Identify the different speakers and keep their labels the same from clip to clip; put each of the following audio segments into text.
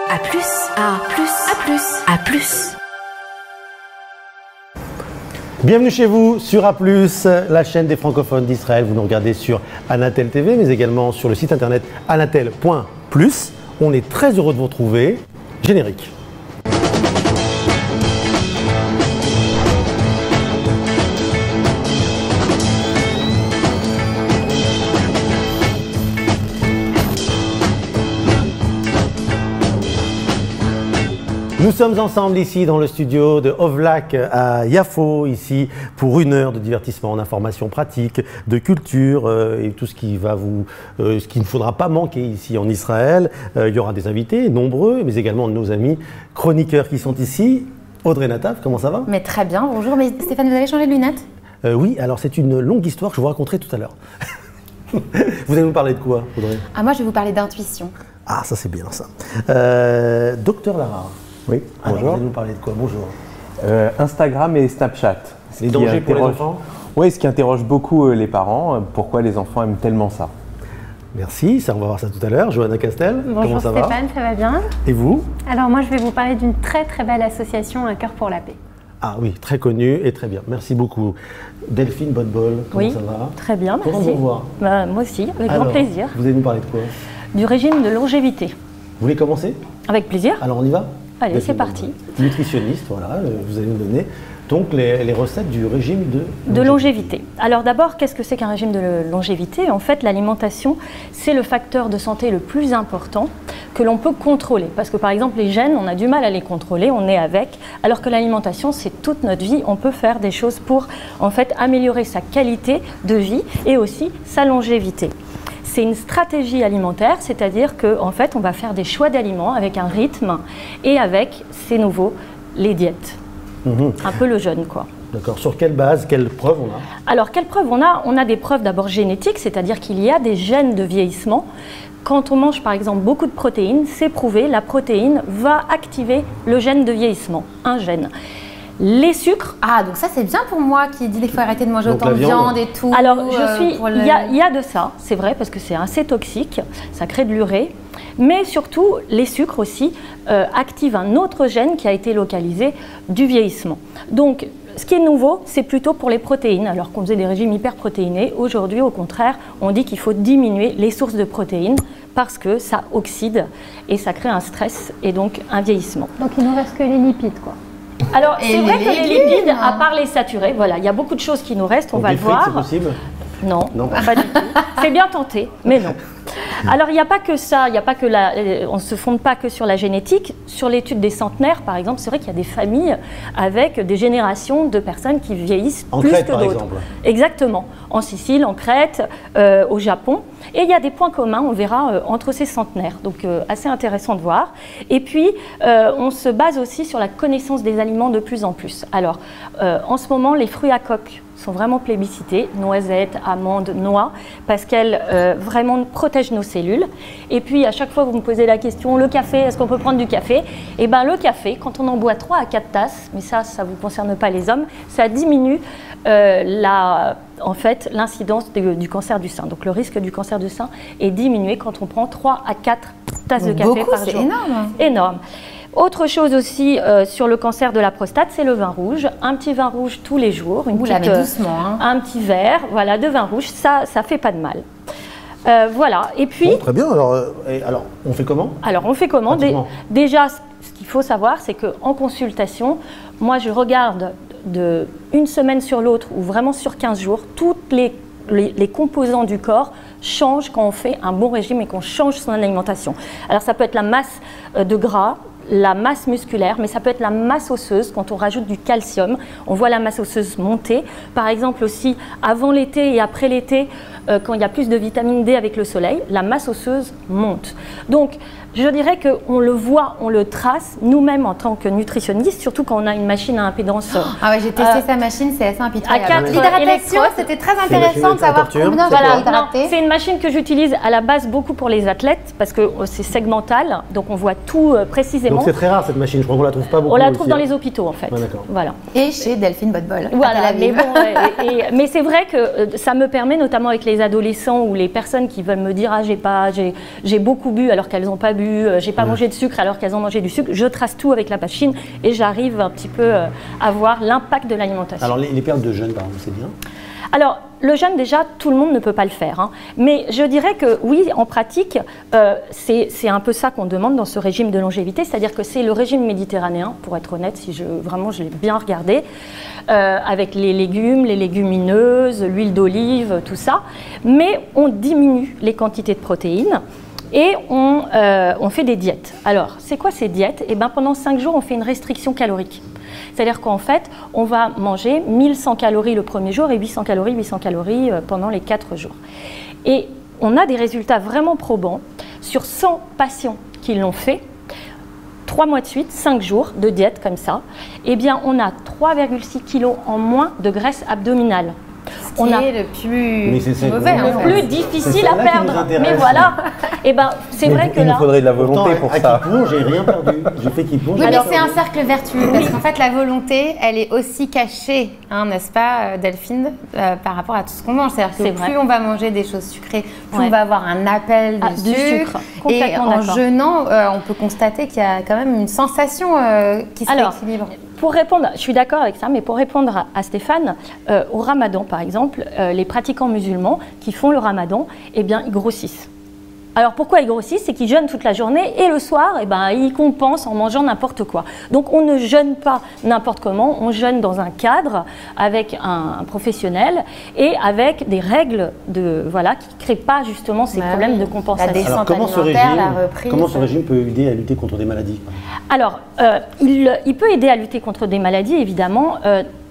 Speaker 1: A plus, A plus, A plus, A plus.
Speaker 2: Bienvenue chez vous sur A+, la chaîne des francophones d'Israël. Vous nous regardez sur Anatel TV, mais également sur le site internet anatel.plus. On est très heureux de vous retrouver. Générique. Nous sommes ensemble ici dans le studio de Ovlak à Yafo, ici pour 1 heure de divertissement, d'informations pratiques, de culture et tout ce qui va ce qu'il ne faudra pas manquer ici en Israël. Il y aura des invités nombreux, mais également nos amis chroniqueurs qui sont ici. Audrey Nataf, comment ça va?
Speaker 3: Mais très bien, bonjour. Mais Stéphane, vous avez changé de lunettes?
Speaker 2: Oui, alors c'est une longue histoire que je vous raconterai tout à l'heure. Vous allez nous parler de quoi, Audrey?
Speaker 3: Moi, je vais vous parler d'intuition.
Speaker 2: Ah, ça c'est bien ça. Docteur Lara.
Speaker 4: Oui, bonjour.
Speaker 2: Alors, vous allez nous parler de quoi? Bonjour.
Speaker 4: Instagram et Snapchat.
Speaker 2: Les dangers pour les enfants?
Speaker 4: Oui, ce qui interroge beaucoup les parents, pourquoi les enfants aiment tellement ça.
Speaker 2: Merci, on va voir ça tout à l'heure. Johanna Castel, comment ça va?
Speaker 5: Bonjour Stéphane, ça va bien?
Speaker 2: Et vous?
Speaker 5: Alors moi je vais vous parler d'une très belle association, Un cœur pour la paix.
Speaker 2: Ah oui, très connue et très bien. Merci beaucoup. Delphine Botbol, comment ça va?
Speaker 5: Très bien, merci.
Speaker 2: Comment vous revoir?
Speaker 5: Moi aussi, avec grand plaisir.
Speaker 2: Vous allez nous parler de quoi?
Speaker 5: Du régime de longévité.
Speaker 2: Vous voulez commencer?
Speaker 5: Avec plaisir.
Speaker 2: Alors on y va?
Speaker 5: Allez, c'est parti.
Speaker 2: Nutritionniste, voilà, vous allez nous donner donc les recettes du régime
Speaker 5: de longévité. Alors d'abord, qu'est-ce que c'est qu'un régime de longévité? En fait, l'alimentation, c'est le facteur de santé le plus important que l'on peut contrôler. Parce que par exemple, les gènes, on a du mal à les contrôler, on est avec, alors que l'alimentation, c'est toute notre vie. On peut faire des choses pour en fait améliorer sa qualité de vie et aussi sa longévité. C'est une stratégie alimentaire, c'est-à-dire qu'en fait, on va faire des choix d'aliments avec un rythme et avec, c'est nouveau, les diètes. Un peu le jeûne, quoi.
Speaker 2: D'accord. Sur quelle base, quelles preuves on a?
Speaker 5: Alors, quelles preuves on a? On a des preuves d'abord génétiques, c'est-à-dire qu'il y a des gènes de vieillissement. Quand on mange, par exemple, beaucoup de protéines, c'est prouvé, la protéine va activer le gène de vieillissement, un gène. Les sucres.
Speaker 3: Ah, donc ça c'est bien pour moi qui dit qu'il faut arrêter de manger autant de viande et tout.
Speaker 5: Alors, il y a de ça, c'est vrai, parce que c'est assez toxique, ça crée de l'urée. Mais surtout, les sucres aussi activent un autre gène qui a été localisé du vieillissement. Donc, ce qui est nouveau, c'est plutôt pour les protéines, alors qu'on faisait des régimes hyperprotéinés. Aujourd'hui, au contraire, on dit qu'il faut diminuer les sources de protéines parce que ça oxyde et ça crée un stress et donc un vieillissement. Donc, il ne nous reste que les lipides, quoi. Alors, c'est vrai que les lipides, à part les saturés, voilà, il y a beaucoup de choses qui nous restent, on va le voir.
Speaker 2: C'est possible?
Speaker 5: Non, pas du tout. C'est bien tenté, mais non. Alors, il n'y a pas que ça, on ne se fonde pas que sur la génétique. Sur l'étude des centenaires, par exemple, c'est vrai qu'il y a des familles avec des générations de personnes qui vieillissent plus que d'autres. Exactement. En Sicile, en Crète, au Japon. Et il y a des points communs, on verra, entre ces centenaires. Donc, assez intéressant de voir. Et puis, on se base aussi sur la connaissance des aliments de plus en plus. Alors, en ce moment, les fruits à coque sont vraiment plébiscités, noisettes, amandes, noix, parce qu'elles vraiment protègent nos cellules. Et puis, à chaque fois, vous me posez la question, le café, est-ce qu'on peut prendre du café? Eh bien, le café, quand on en boit 3 à 4 tasses, mais ça ne vous concerne pas les hommes, ça diminue en fait, l'incidence du cancer du sein. Donc, le risque du cancer du sein est diminué quand on prend 3 à 4 tasses de café par jour.
Speaker 3: C'est énorme.
Speaker 5: Énorme. Autre chose aussi sur le cancer de la prostate, c'est le vin rouge. Un petit vin rouge tous les jours, un petit verre, voilà, de vin rouge, ça fait pas de mal. Voilà. Et puis.
Speaker 2: Bon, très bien. Alors, on fait comment? Alors, on fait comment?
Speaker 5: Déjà, ce qu'il faut savoir, c'est qu'en consultation, moi, je regarde de une semaine sur l'autre ou vraiment sur 15 jours, toutes les composants du corps changent quand on fait un bon régime et qu'on change son alimentation. Alors, ça peut être la masse de gras, la masse musculaire, mais ça peut être la masse osseuse quand on rajoute du calcium. On voit la masse osseuse monter. Par exemple aussi, avant l'été et après l'été, quand il y a plus de vitamine D avec le soleil, la masse osseuse monte. Donc, je dirais qu'on le voit, on le trace nous-mêmes en tant que nutritionnistes, surtout quand on a une machine à impédance.
Speaker 3: Ah ouais, j'ai testé sa machine, c'est assez impitoyable.
Speaker 5: L'hydratation,
Speaker 3: c'était très intéressant de savoir combien
Speaker 5: voilà, hydrater. C'est une machine que j'utilise à la base beaucoup pour les athlètes parce que c'est segmental, donc on voit tout précisément.
Speaker 2: Donc c'est très rare cette machine, je crois qu'on la trouve pas beaucoup.
Speaker 5: On la trouve dans les hôpitaux en fait.
Speaker 2: Ouais,
Speaker 5: voilà.
Speaker 3: Et chez Delphine Botbol.
Speaker 5: Voilà, mais bon, mais c'est vrai que ça me permet, notamment avec les adolescents ou les personnes qui veulent me dire ah j'ai beaucoup bu alors qu'elles n'ont pas bu, bu, j'ai pas mangé de sucre alors qu'elles ont mangé du sucre. Je trace tout avec la machine et j'arrive un petit peu à voir l'impact de l'alimentation.
Speaker 2: Alors les périodes de jeûne, par exemple, c'est bien?
Speaker 5: Alors, le jeûne, déjà, tout le monde ne peut pas le faire. Hein. Mais je dirais que oui, en pratique, c'est un peu ça qu'on demande dans ce régime de longévité. C'est-à-dire que c'est le régime méditerranéen, pour être honnête, si vraiment je l'ai bien regardé, avec les légumes, les légumineuses, l'huile d'olive, tout ça. Mais on diminue les quantités de protéines. Et on fait des diètes. Alors, c'est quoi ces diètes? Eh bien, pendant 5 jours, on fait une restriction calorique. C'est-à-dire qu'en fait, on va manger 1100 calories le premier jour et 800 calories pendant les 4 jours. Et on a des résultats vraiment probants. Sur 100 patients qui l'ont fait, 3 mois de suite, 5 jours de diète comme ça, eh bien, on a 3,6 kg en moins de graisse abdominale.
Speaker 3: On a le plus mauvais,
Speaker 5: le plus difficile à perdre. Mais voilà, et ben c'est vrai que là,
Speaker 4: il faudrait de la volonté pour ça.
Speaker 2: J'ai rien perdu. J'ai fait qui plonge.
Speaker 3: Oui, mais c'est un cercle vertueux parce qu'en fait la volonté, elle est aussi cachée, hein, n'est-ce pas, Delphine, par rapport à tout ce qu'on mange. C'est-à-dire que plus on va manger des choses sucrées, plus on va avoir un appel de sucre. Et en jeûnant, on peut constater qu'il y a quand même une sensation qui se rééquilibre.
Speaker 5: Pour répondre, je suis d'accord avec ça, mais pour répondre à Stéphane, au ramadan par exemple, les pratiquants musulmans qui font le ramadan, eh bien ils grossissent. Alors pourquoi ils grossissent? C'est qu'ils jeûnent toute la journée et le soir, eh ben, ils compensent en mangeant n'importe quoi. Donc on ne jeûne pas n'importe comment, on jeûne dans un cadre avec un professionnel et avec des règles qui ne créent pas justement ces problèmes de compensation.
Speaker 2: Alors comment ce régime peut aider à lutter contre des maladies?
Speaker 5: Alors, il peut aider à lutter contre des maladies, évidemment.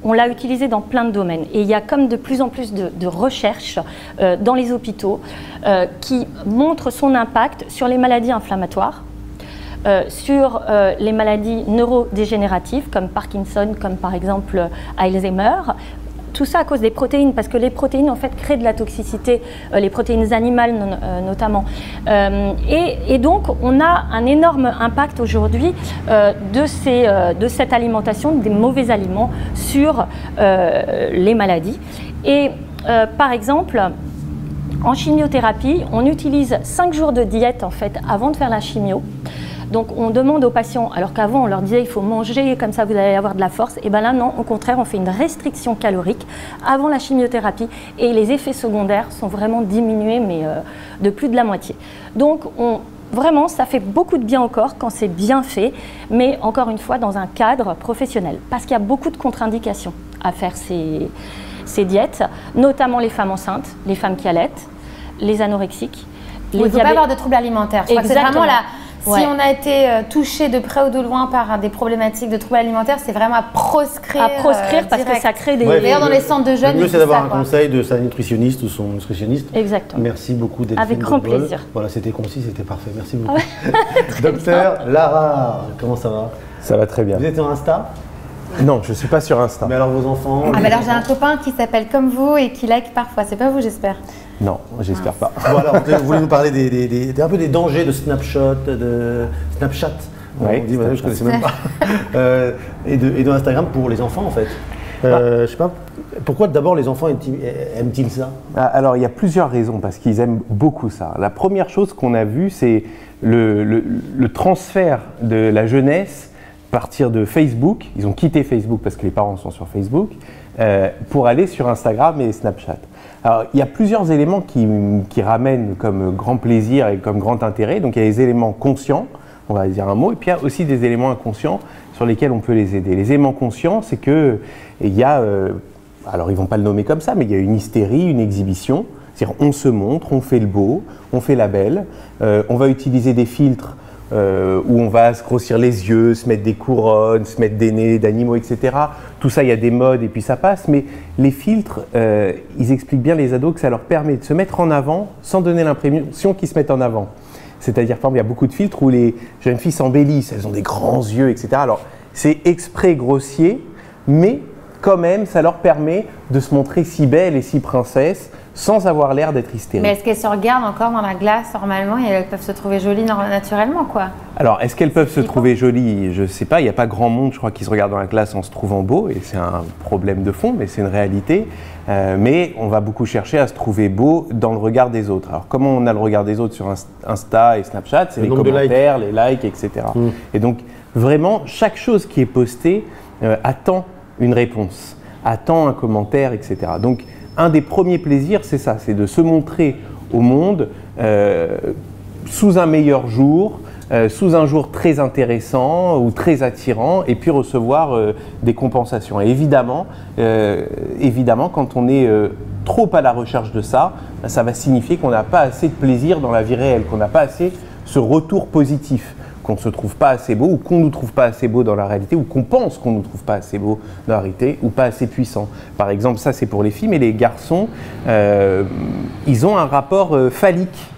Speaker 5: On l'a utilisé dans plein de domaines. Et il y a comme de plus en plus de recherches dans les hôpitaux qui montrent son impact sur les maladies inflammatoires, sur les maladies neurodégénératives comme Parkinson, comme par exemple Alzheimer. Tout ça à cause des protéines, parce que les protéines en fait créent de la toxicité, les protéines animales notamment. Et donc on a un énorme impact aujourd'hui de cette alimentation, des mauvais aliments sur les maladies. Et par exemple, en chimiothérapie, on utilise 5 jours de diète en fait avant de faire la chimio. Donc on demande aux patients, alors qu'avant on leur disait il faut manger, comme ça vous allez avoir de la force, et bien là non, au contraire on fait une restriction calorique avant la chimiothérapie et les effets secondaires sont vraiment diminués mais de plus de la moitié. Donc vraiment ça fait beaucoup de bien au corps quand c'est bien fait, mais encore une fois dans un cadre professionnel, parce qu'il y a beaucoup de contre-indications à faire ces diètes, notamment les femmes enceintes, les femmes qui allaitent, les anorexiques.
Speaker 3: Il ne faut pas avoir de troubles alimentaires, je crois que c'est vraiment là. Si on a été touché de près ou de loin par des problématiques de troubles alimentaires, c'est vraiment à proscrire. À proscrire
Speaker 5: parce que ça crée des...
Speaker 3: D'ailleurs, dans les centres de jeunes,
Speaker 2: le mieux, c'est d'avoir un conseil de sa nutritionniste ou son nutritionniste.
Speaker 5: Exactement.
Speaker 2: Merci beaucoup d'être
Speaker 5: avec grand plaisir.
Speaker 2: Voilà, c'était concis, c'était parfait. Merci beaucoup. Docteur Lara, comment ça va?
Speaker 4: Ça va très bien.
Speaker 2: Vous êtes sur Insta?
Speaker 4: Non, je ne suis pas sur Insta.
Speaker 2: Mais alors vos enfants?
Speaker 3: Mais alors j'ai un copain qui s'appelle comme vous et qui like parfois. C'est pas vous, j'espère?
Speaker 4: Non, j'espère pas.
Speaker 2: Bon, alors, vous voulez nous parler un peu des dangers de Snapchat,
Speaker 4: Oui,
Speaker 2: je ne connaissais même pas. et de Instagram pour les enfants en fait. Je sais pas, pourquoi d'abord les enfants aiment-ils ça?
Speaker 4: Alors il y a plusieurs raisons parce qu'ils aiment beaucoup ça. La première chose qu'on a vue, c'est le transfert de la jeunesse à partir de Facebook. Ils ont quitté Facebook parce que les parents sont sur Facebook pour aller sur Instagram et Snapchat. Alors, il y a plusieurs éléments qui ramènent comme grand plaisir et comme grand intérêt. Donc, il y a les éléments conscients, on va dire un mot, et puis il y a aussi des éléments inconscients sur lesquels on peut les aider. Les éléments conscients, c'est qu'il y a, alors ils ne vont pas le nommer comme ça, mais il y a une hystérie, une exhibition. C'est-à-dire, on se montre, on fait le beau, on fait la belle, on va utiliser des filtres où on va se grossir les yeux, se mettre des couronnes, se mettre des nez d'animaux, etc. Tout ça, il y a des modes et puis ça passe. Mais les filtres, ils expliquent bien les ados que ça leur permet de se mettre en avant sans donner l'impression qu'ils se mettent en avant. C'est-à-dire, par exemple, il y a beaucoup de filtres où les jeunes filles s'embellissent, elles ont des grands yeux, etc. Alors, c'est exprès grossier, mais quand même, ça leur permet de se montrer si belle et si princesse sans avoir l'air d'être hystérique.
Speaker 3: Mais est-ce qu'elles se regardent encore dans la glace normalement et elles peuvent se trouver jolies naturellement, quoi?
Speaker 4: Alors, est-ce qu'elles peuvent se trouver jolies? Je ne sais pas, il n'y a pas grand monde, je crois, qui se regarde dans la glace en se trouvant beau, et c'est un problème de fond, mais c'est une réalité. Mais on va beaucoup chercher à se trouver beau dans le regard des autres. Alors, comment on a le regard des autres sur Insta et Snapchat? C'est les commentaires, les likes, etc. Et donc, vraiment, chaque chose qui est postée attend une réponse, attend un commentaire, etc. Donc, un des premiers plaisirs, c'est ça, c'est de se montrer au monde sous un meilleur jour, sous un jour très intéressant ou très attirant, et puis recevoir des compensations. Et évidemment, quand on est trop à la recherche de ça, ça va signifier qu'on n'a pas assez de plaisir dans la vie réelle, qu'on n'a pas assez ce retour positif, qu'on ne se trouve pas assez beau ou qu'on ne nous trouve pas assez beau dans la réalité ou qu'on pense qu'on ne nous trouve pas assez beau dans la réalité ou pas assez puissant. Par exemple, ça c'est pour les filles, mais les garçons, ils ont un rapport phallique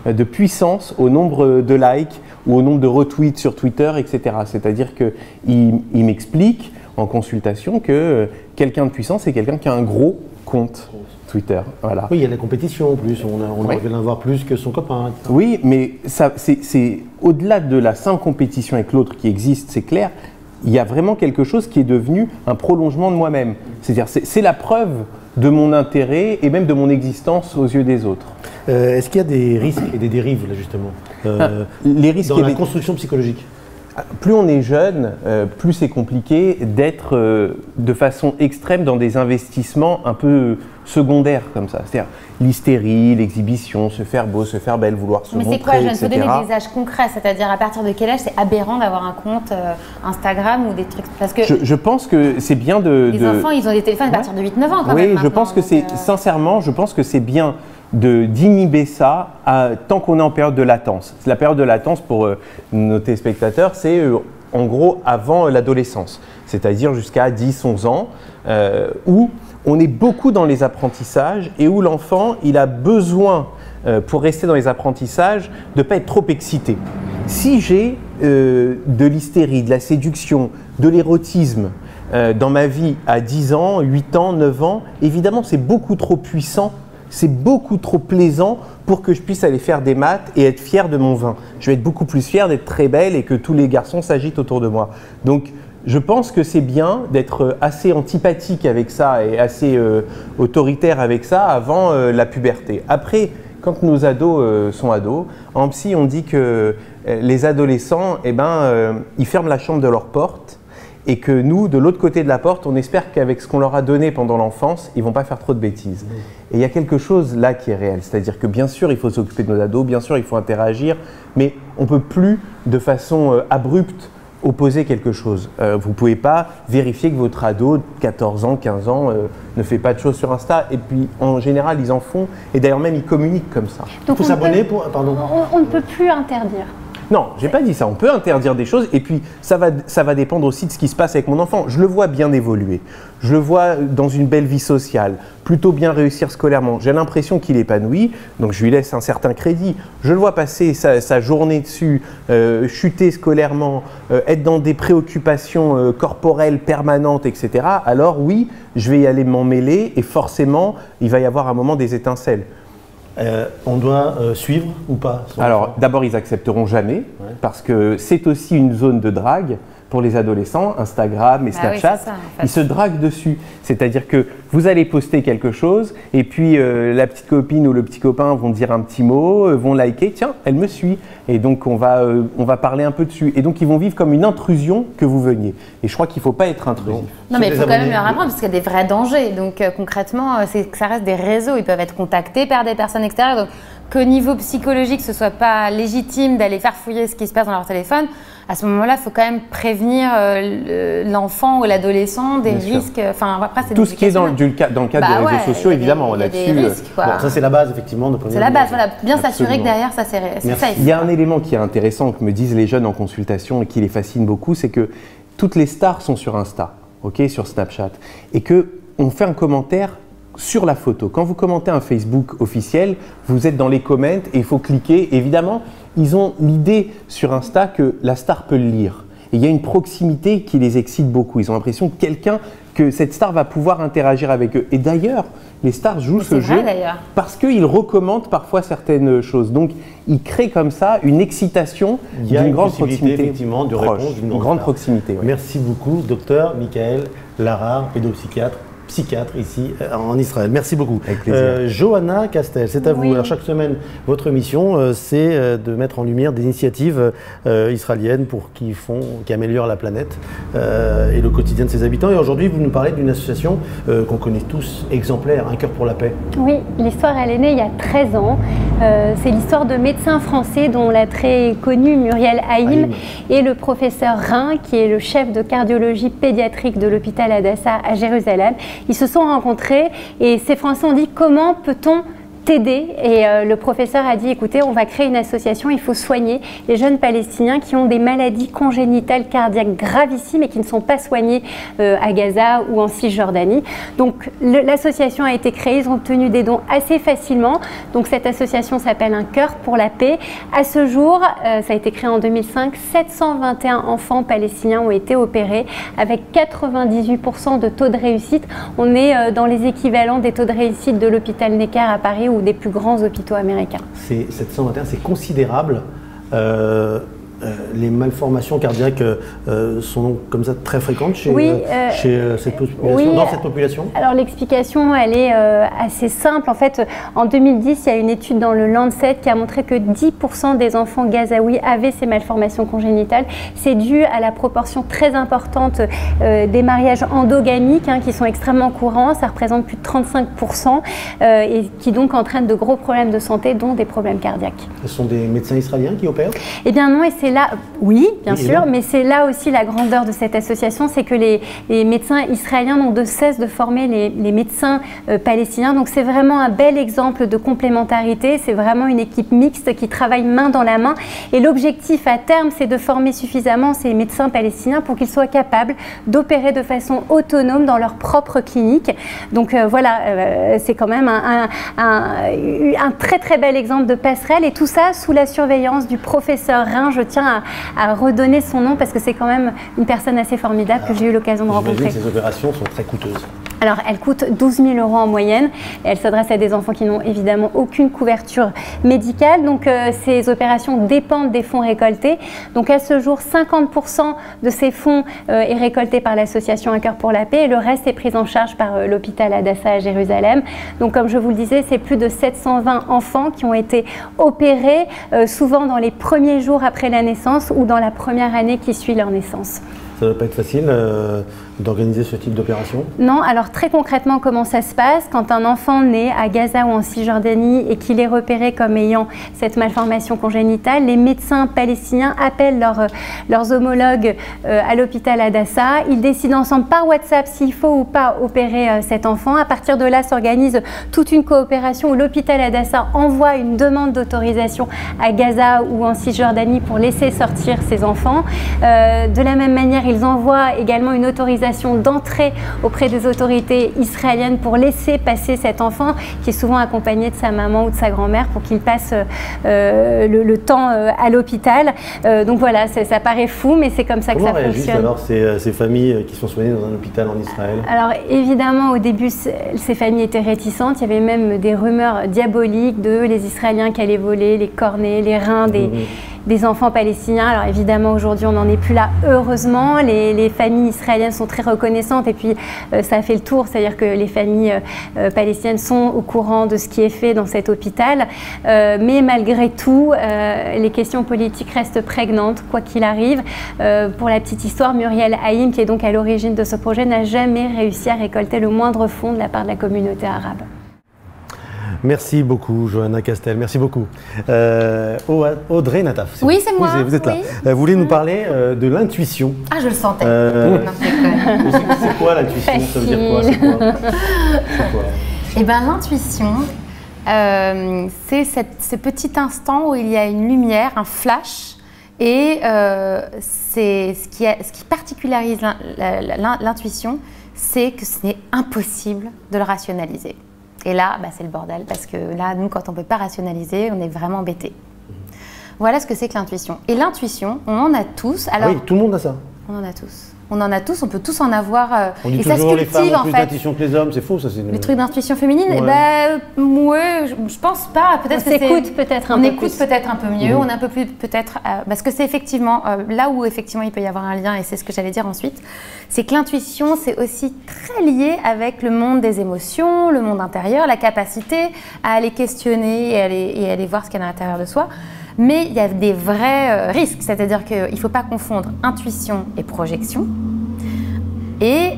Speaker 4: de puissance au nombre de likes ou au nombre de retweets sur Twitter, etc. C'est-à-dire qu'ils m'expliquent en consultation que quelqu'un de puissant, c'est quelqu'un qui a un gros compte Twitter. Voilà.
Speaker 2: Oui, il y a la compétition en plus, on a envie d'en voir plus que son copain.
Speaker 4: Oui, mais c'est au-delà de la simple compétition avec l'autre qui existe, c'est clair, il y a vraiment quelque chose qui est devenu un prolongement de moi-même. C'est-à-dire, c'est la preuve de mon intérêt et même de mon existence aux yeux des autres.
Speaker 2: Est-ce qu'il y a des risques et des dérives, là, justement
Speaker 4: les risques
Speaker 2: dans la construction psychologique?
Speaker 4: Plus on est jeune, plus c'est compliqué d'être de façon extrême dans des investissements un peu secondaires comme ça. C'est-à-dire l'hystérie, l'exhibition, se faire beau, se faire belle, vouloir se montrer,
Speaker 3: Mais c'est quoi, je
Speaker 4: etc.
Speaker 3: ne peux donner des âges concrets, c'est-à-dire à partir de quel âge c'est aberrant d'avoir un compte Instagram ou des trucs parce que
Speaker 4: je pense que c'est bien de...
Speaker 3: Les enfants, ils ont des téléphones à partir de 8-9 ans quand même.
Speaker 4: Oui, je pense que c'est, sincèrement, je pense que c'est bien d'inhiber ça tant qu'on est en période de latence. La période de latence pour nos téléspectateurs, c'est en gros avant l'adolescence, c'est-à-dire jusqu'à 10-11 ans, où on est beaucoup dans les apprentissages et où l'enfant, il a besoin, pour rester dans les apprentissages, de ne pas être trop excité. Si j'ai de l'hystérie, de la séduction, de l'érotisme dans ma vie à 10 ans, 8 ans, 9 ans, évidemment, c'est beaucoup trop puissant. C'est beaucoup trop plaisant pour que je puisse aller faire des maths et être fier de mon vin. Je vais être beaucoup plus fier d'être très belle et que tous les garçons s'agitent autour de moi. Donc, je pense que c'est bien d'être assez antipathique avec ça et assez autoritaire avec ça avant la puberté. Après, quand nos ados sont ados, en psy, on dit que les adolescents, ils ferment la chambre de leur porte. Et que nous, de l'autre côté de la porte, on espère qu'avec ce qu'on leur a donné pendant l'enfance, ils ne vont pas faire trop de bêtises. Et il y a quelque chose là qui est réel, c'est-à-dire que bien sûr, il faut s'occuper de nos ados, bien sûr, il faut interagir, mais on ne peut plus de façon abrupte opposer quelque chose. Vous ne pouvez pas vérifier que votre ado de 14 ans, 15 ans ne fait pas de choses sur Insta. Et puis, en général, ils en font. Et d'ailleurs, même, ils communiquent comme ça.
Speaker 5: Donc,
Speaker 2: il faut s'abonner pour... Pardon.
Speaker 5: On ne peut plus interdire.
Speaker 4: Non, j'ai pas dit ça. On peut interdire des choses et puis ça va dépendre aussi de ce qui se passe avec mon enfant. Je le vois bien évoluer. Je le vois dans une belle vie sociale, plutôt bien réussir scolairement. J'ai l'impression qu'il est épanoui, donc je lui laisse un certain crédit. Je le vois passer sa journée dessus, chuter scolairement, être dans des préoccupations corporelles permanentes, etc. Alors oui, je vais y aller m'en mêler et forcément, il va y avoir un moment des étincelles.
Speaker 2: On doit suivre ou pas?
Speaker 4: Alors d'abord, ils accepteront jamais parce que c'est aussi une zone de drague pour les adolescents, Instagram et Snapchat,
Speaker 3: oui, ça, en fait.
Speaker 4: Ils se draguent dessus. C'est-à-dire que vous allez poster quelque chose et puis la petite copine ou le petit copain vont dire un petit mot, vont liker, tiens, elle me suit. Et donc on va parler un peu dessus. Et donc ils vont vivre comme une intrusion que vous veniez. Et je crois qu'il ne faut pas être intrusif.
Speaker 3: Non, mais il faut quand même leur apprendre parce qu'il y a des vrais dangers. Donc concrètement, ça reste des réseaux. Ils peuvent être contactés par des personnes extérieures. Donc qu'au niveau psychologique, ce ne soit pas légitime d'aller faire fouiller ce qui se passe dans leur téléphone, à ce moment-là, il faut quand même prévenir l'enfant ou l'adolescent des risques. Enfin, après, c'est
Speaker 4: tout ce qui est dans le cadre des réseaux sociaux, évidemment, là-dessus.
Speaker 2: Bon, ça, c'est la base, effectivement.
Speaker 3: C'est la base, voilà. Bien s'assurer que derrière, ça, c'est safe.
Speaker 4: Il y a un élément qui est intéressant, que me disent les jeunes en consultation et qui les fascine beaucoup, c'est que toutes les stars sont sur Insta, sur Snapchat, et qu'on fait un commentaire sur la photo. Quand vous commentez un Facebook officiel, vous êtes dans les comments et il faut cliquer. Évidemment, ils ont l'idée sur Insta que la star peut le lire. Et il y a une proximité qui les excite beaucoup. Ils ont l'impression que cette star va pouvoir interagir avec eux. Et d'ailleurs, les stars jouent ce jeu parce qu'ils recommandent parfois certaines choses. Donc, ils créent comme ça une excitation d'une grande proximité.
Speaker 2: Effectivement, de réponse d'une
Speaker 4: grande proximité. Ouais.
Speaker 2: Merci beaucoup, docteur Michael Larare, pédopsychiatre ici en Israël. Merci beaucoup.
Speaker 4: Avec plaisir.
Speaker 2: Johanna Castel, c'est à vous. Alors, chaque semaine, votre mission, c'est de mettre en lumière des initiatives israéliennes qui améliorent la planète et le quotidien de ses habitants. Et aujourd'hui, vous nous parlez d'une association qu'on connaît tous, exemplaire, Un cœur pour la paix.
Speaker 6: Oui, l'histoire, elle est née il y a 13 ans. C'est l'histoire de médecins français dont l'a très connu Muriel Haïm et le professeur Rhin, qui est le chef de cardiologie pédiatrique de l'hôpital Hadassah à Jérusalem. Ils se sont rencontrés et ces Français ont dit comment peut-on t'aider et le professeur a dit écoutez, on va créer une association, il faut soigner les jeunes Palestiniens qui ont des maladies congénitales cardiaques gravissimes et qui ne sont pas soignés à Gaza ou en Cisjordanie. Donc l'association a été créée, ils ont obtenu des dons assez facilement. Donc cette association s'appelle Un cœur pour la paix. À ce jour, ça a été créé en 2005, 721 enfants palestiniens ont été opérés avec 98% de taux de réussite. On est dans les équivalents des taux de réussite de l'hôpital Necker à Paris ou des plus grands hôpitaux américains.
Speaker 2: 721, c'est considérable. Les malformations cardiaques sont comme ça très fréquentes chez cette population, dans cette population? Alors
Speaker 6: l'explication, elle est assez simple. En fait, en 2010, il y a une étude dans le Lancet qui a montré que 10% des enfants gazaouis avaient ces malformations congénitales. C'est dû à la proportion très importante des mariages endogamiques qui sont extrêmement courants. Ça représente plus de 35% et qui donc entraînent de gros problèmes de santé, dont des problèmes cardiaques.
Speaker 2: Ce sont des médecins israéliens qui opèrent?
Speaker 6: Eh bien non, et c'est là, oui, bien sûr, mais c'est là aussi la grandeur de cette association, c'est que les médecins israéliens n'ont de cesse de former les médecins palestiniens. Donc c'est vraiment un bel exemple de complémentarité, c'est vraiment une équipe mixte qui travaille main dans la main. Et l'objectif à terme, c'est de former suffisamment ces médecins palestiniens pour qu'ils soient capables d'opérer de façon autonome dans leur propre clinique. Donc voilà, c'est quand même un très très bel exemple de passerelle, et tout ça sous la surveillance du professeur Rhin. Je tiens à redonner son nom parce que c'est quand même une personne assez formidable que j'ai eu l'occasion de rencontrer.
Speaker 2: Ces opérations sont très coûteuses.
Speaker 6: Alors, elles coûtent 12 000 € en moyenne. Elles s'adressent à des enfants qui n'ont évidemment aucune couverture médicale. Donc, ces opérations dépendent des fonds récoltés. Donc, à ce jour, 50% de ces fonds est récolté par l'association Un cœur pour la paix et le reste est pris en charge par l'hôpital Hadassah à Jérusalem. Donc, comme je vous le disais, c'est plus de 720 enfants qui ont été opérés, souvent dans les premiers jours après la naissance ou dans la première année qui suit leur naissance.
Speaker 2: Ça ne va pas être facile d'organiser ce type d'opération?
Speaker 6: Non, alors très concrètement, comment ça se passe? Quand un enfant naît à Gaza ou en Cisjordanie et qu'il est repéré comme ayant cette malformation congénitale, les médecins palestiniens appellent leurs homologues à l'hôpital Hadassah. Ils décident ensemble par WhatsApp s'il faut ou pas opérer cet enfant. À partir de là, s'organise toute une coopération où l'hôpital Hadassah envoie une demande d'autorisation à Gaza ou en Cisjordanie pour laisser sortir ces enfants. De la même manière, ils envoient également une autorisation d'entrée auprès des autorités israéliennes pour laisser passer cet enfant qui est souvent accompagné de sa maman ou de sa grand-mère pour qu'il passe le temps à l'hôpital. Donc voilà, ça paraît fou, mais c'est comme ça que ça fonctionne.
Speaker 2: Comment réagissent alors ces familles qui sont soignées dans un hôpital en Israël? Alors
Speaker 6: évidemment, au début, ces familles étaient réticentes. Il y avait même des rumeurs diaboliques les Israéliens qui allaient voler les cornets, les reins des enfants palestiniens. Alors évidemment, aujourd'hui, on n'en est plus là, heureusement. Les familles israéliennes sont très reconnaissantes et puis ça a fait le tour, c'est-à-dire que les familles palestiniennes sont au courant de ce qui est fait dans cet hôpital. Mais malgré tout, les questions politiques restent prégnantes, quoi qu'il arrive. Pour la petite histoire, Muriel Haïm, qui est donc à l'origine de ce projet, n'a jamais réussi à récolter le moindre fonds de la part de la communauté arabe.
Speaker 2: Merci beaucoup, Johanna Castel. Merci beaucoup. Audrey Nataf.
Speaker 3: Oui, c'est moi.
Speaker 2: Vous êtes là. Vous voulez nous parler de l'intuition.
Speaker 3: Ah, je le sentais.
Speaker 2: C'est quoi l'intuition? Ça veut dire quoi? C'est quoi?
Speaker 3: Eh bien, l'intuition, c'est ce petit instant où il y a une lumière, un flash, et c'est ce qui particularise l'intuition, c'est que ce n'est impossible de le rationaliser. Et là, c'est le bordel, parce que là, nous, quand on ne peut pas rationaliser, on est vraiment embêté. Voilà ce que c'est que l'intuition. Et l'intuition, on en a tous. Alors,
Speaker 2: oui, tout le monde a ça.
Speaker 3: On en a tous. On en a tous, on peut tous en avoir.
Speaker 2: On dit
Speaker 3: et ça se
Speaker 2: toujours les
Speaker 3: cultive
Speaker 2: femmes ont
Speaker 3: en
Speaker 2: plus
Speaker 3: fait.
Speaker 2: d'intuition que les hommes, c'est faux ça.
Speaker 3: Les trucs d'intuition féminine, ouais, je pense pas. Peut-être
Speaker 6: on s'écoute peut-être un peu plus.
Speaker 3: On écoute peut-être un peu mieux, on est un peu plus peut-être. Parce que c'est effectivement là où effectivement il peut y avoir un lien, et c'est ce que j'allais dire ensuite, c'est que l'intuition c'est aussi très lié avec le monde des émotions, le monde intérieur, la capacité à aller questionner et aller voir ce qu'il y a à l'intérieur de soi. Mais il y a des vrais risques, c'est-à-dire qu'il ne faut pas confondre intuition et projection. Et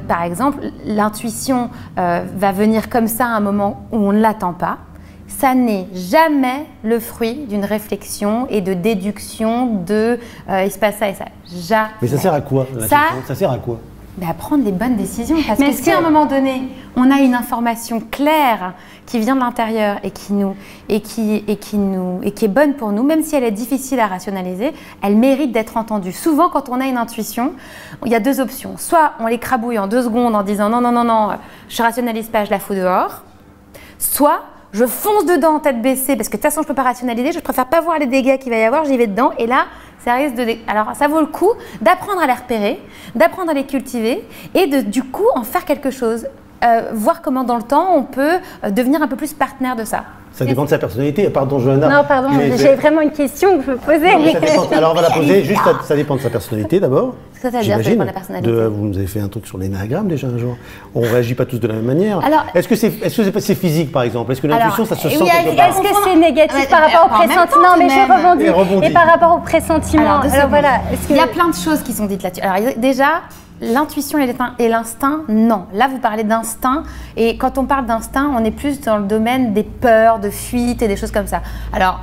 Speaker 3: par exemple, l'intuition va venir comme ça à un moment où on ne l'attend pas. Ça n'est jamais le fruit d'une réflexion et de déduction de il se passe ça et ça. Jamais.
Speaker 2: Mais ça sert à quoi ça sert à quoi?
Speaker 3: À prendre les bonnes décisions. Parce que si à un moment donné, on a une information claire qui vient de l'intérieur et qui est bonne pour nous, même si elle est difficile à rationaliser, elle mérite d'être entendue. Souvent, quand on a une intuition, il y a deux options. Soit on l'écrabouille en 2 secondes en disant non, je rationalise pas, je la fous dehors. Soit je fonce dedans tête baissée parce que de toute façon je peux pas rationaliser, je préfère pas voir les dégâts qu'il va y avoir, j'y vais dedans et là ça risque de... Alors ça vaut le coup d'apprendre à les repérer, d'apprendre à les cultiver et du coup en faire quelque chose, voir comment dans le temps on peut devenir un peu plus partenaire de ça.
Speaker 2: Ça dépend de sa personnalité. Pardon, Johanna.
Speaker 6: Non, pardon, j'ai vraiment une question que je veux poser.
Speaker 2: Alors, on va la poser. Juste, ça dépend de sa personnalité d'abord.
Speaker 3: Ça veut dire ça dépend de la personnalité.
Speaker 2: Vous nous avez fait un truc sur l'énéagramme déjà un jour. On ne réagit pas tous de la même manière.
Speaker 3: Alors,
Speaker 2: est-ce que c'est physique, par exemple? Est-ce que l'intuition, ça se sent quelque part?
Speaker 6: Est-ce que c'est négatif par rapport au pressentiment? Non, mais je rebondis. Et par rapport au pressentiment, alors voilà.
Speaker 3: Il y a plein de choses qui sont dites là-dessus. Alors déjà, l'intuition et l'instinct, non. Là, vous parlez d'instinct. Et quand on parle d'instinct, on est plus dans le domaine des peurs, de fuite et des choses comme ça. Alors,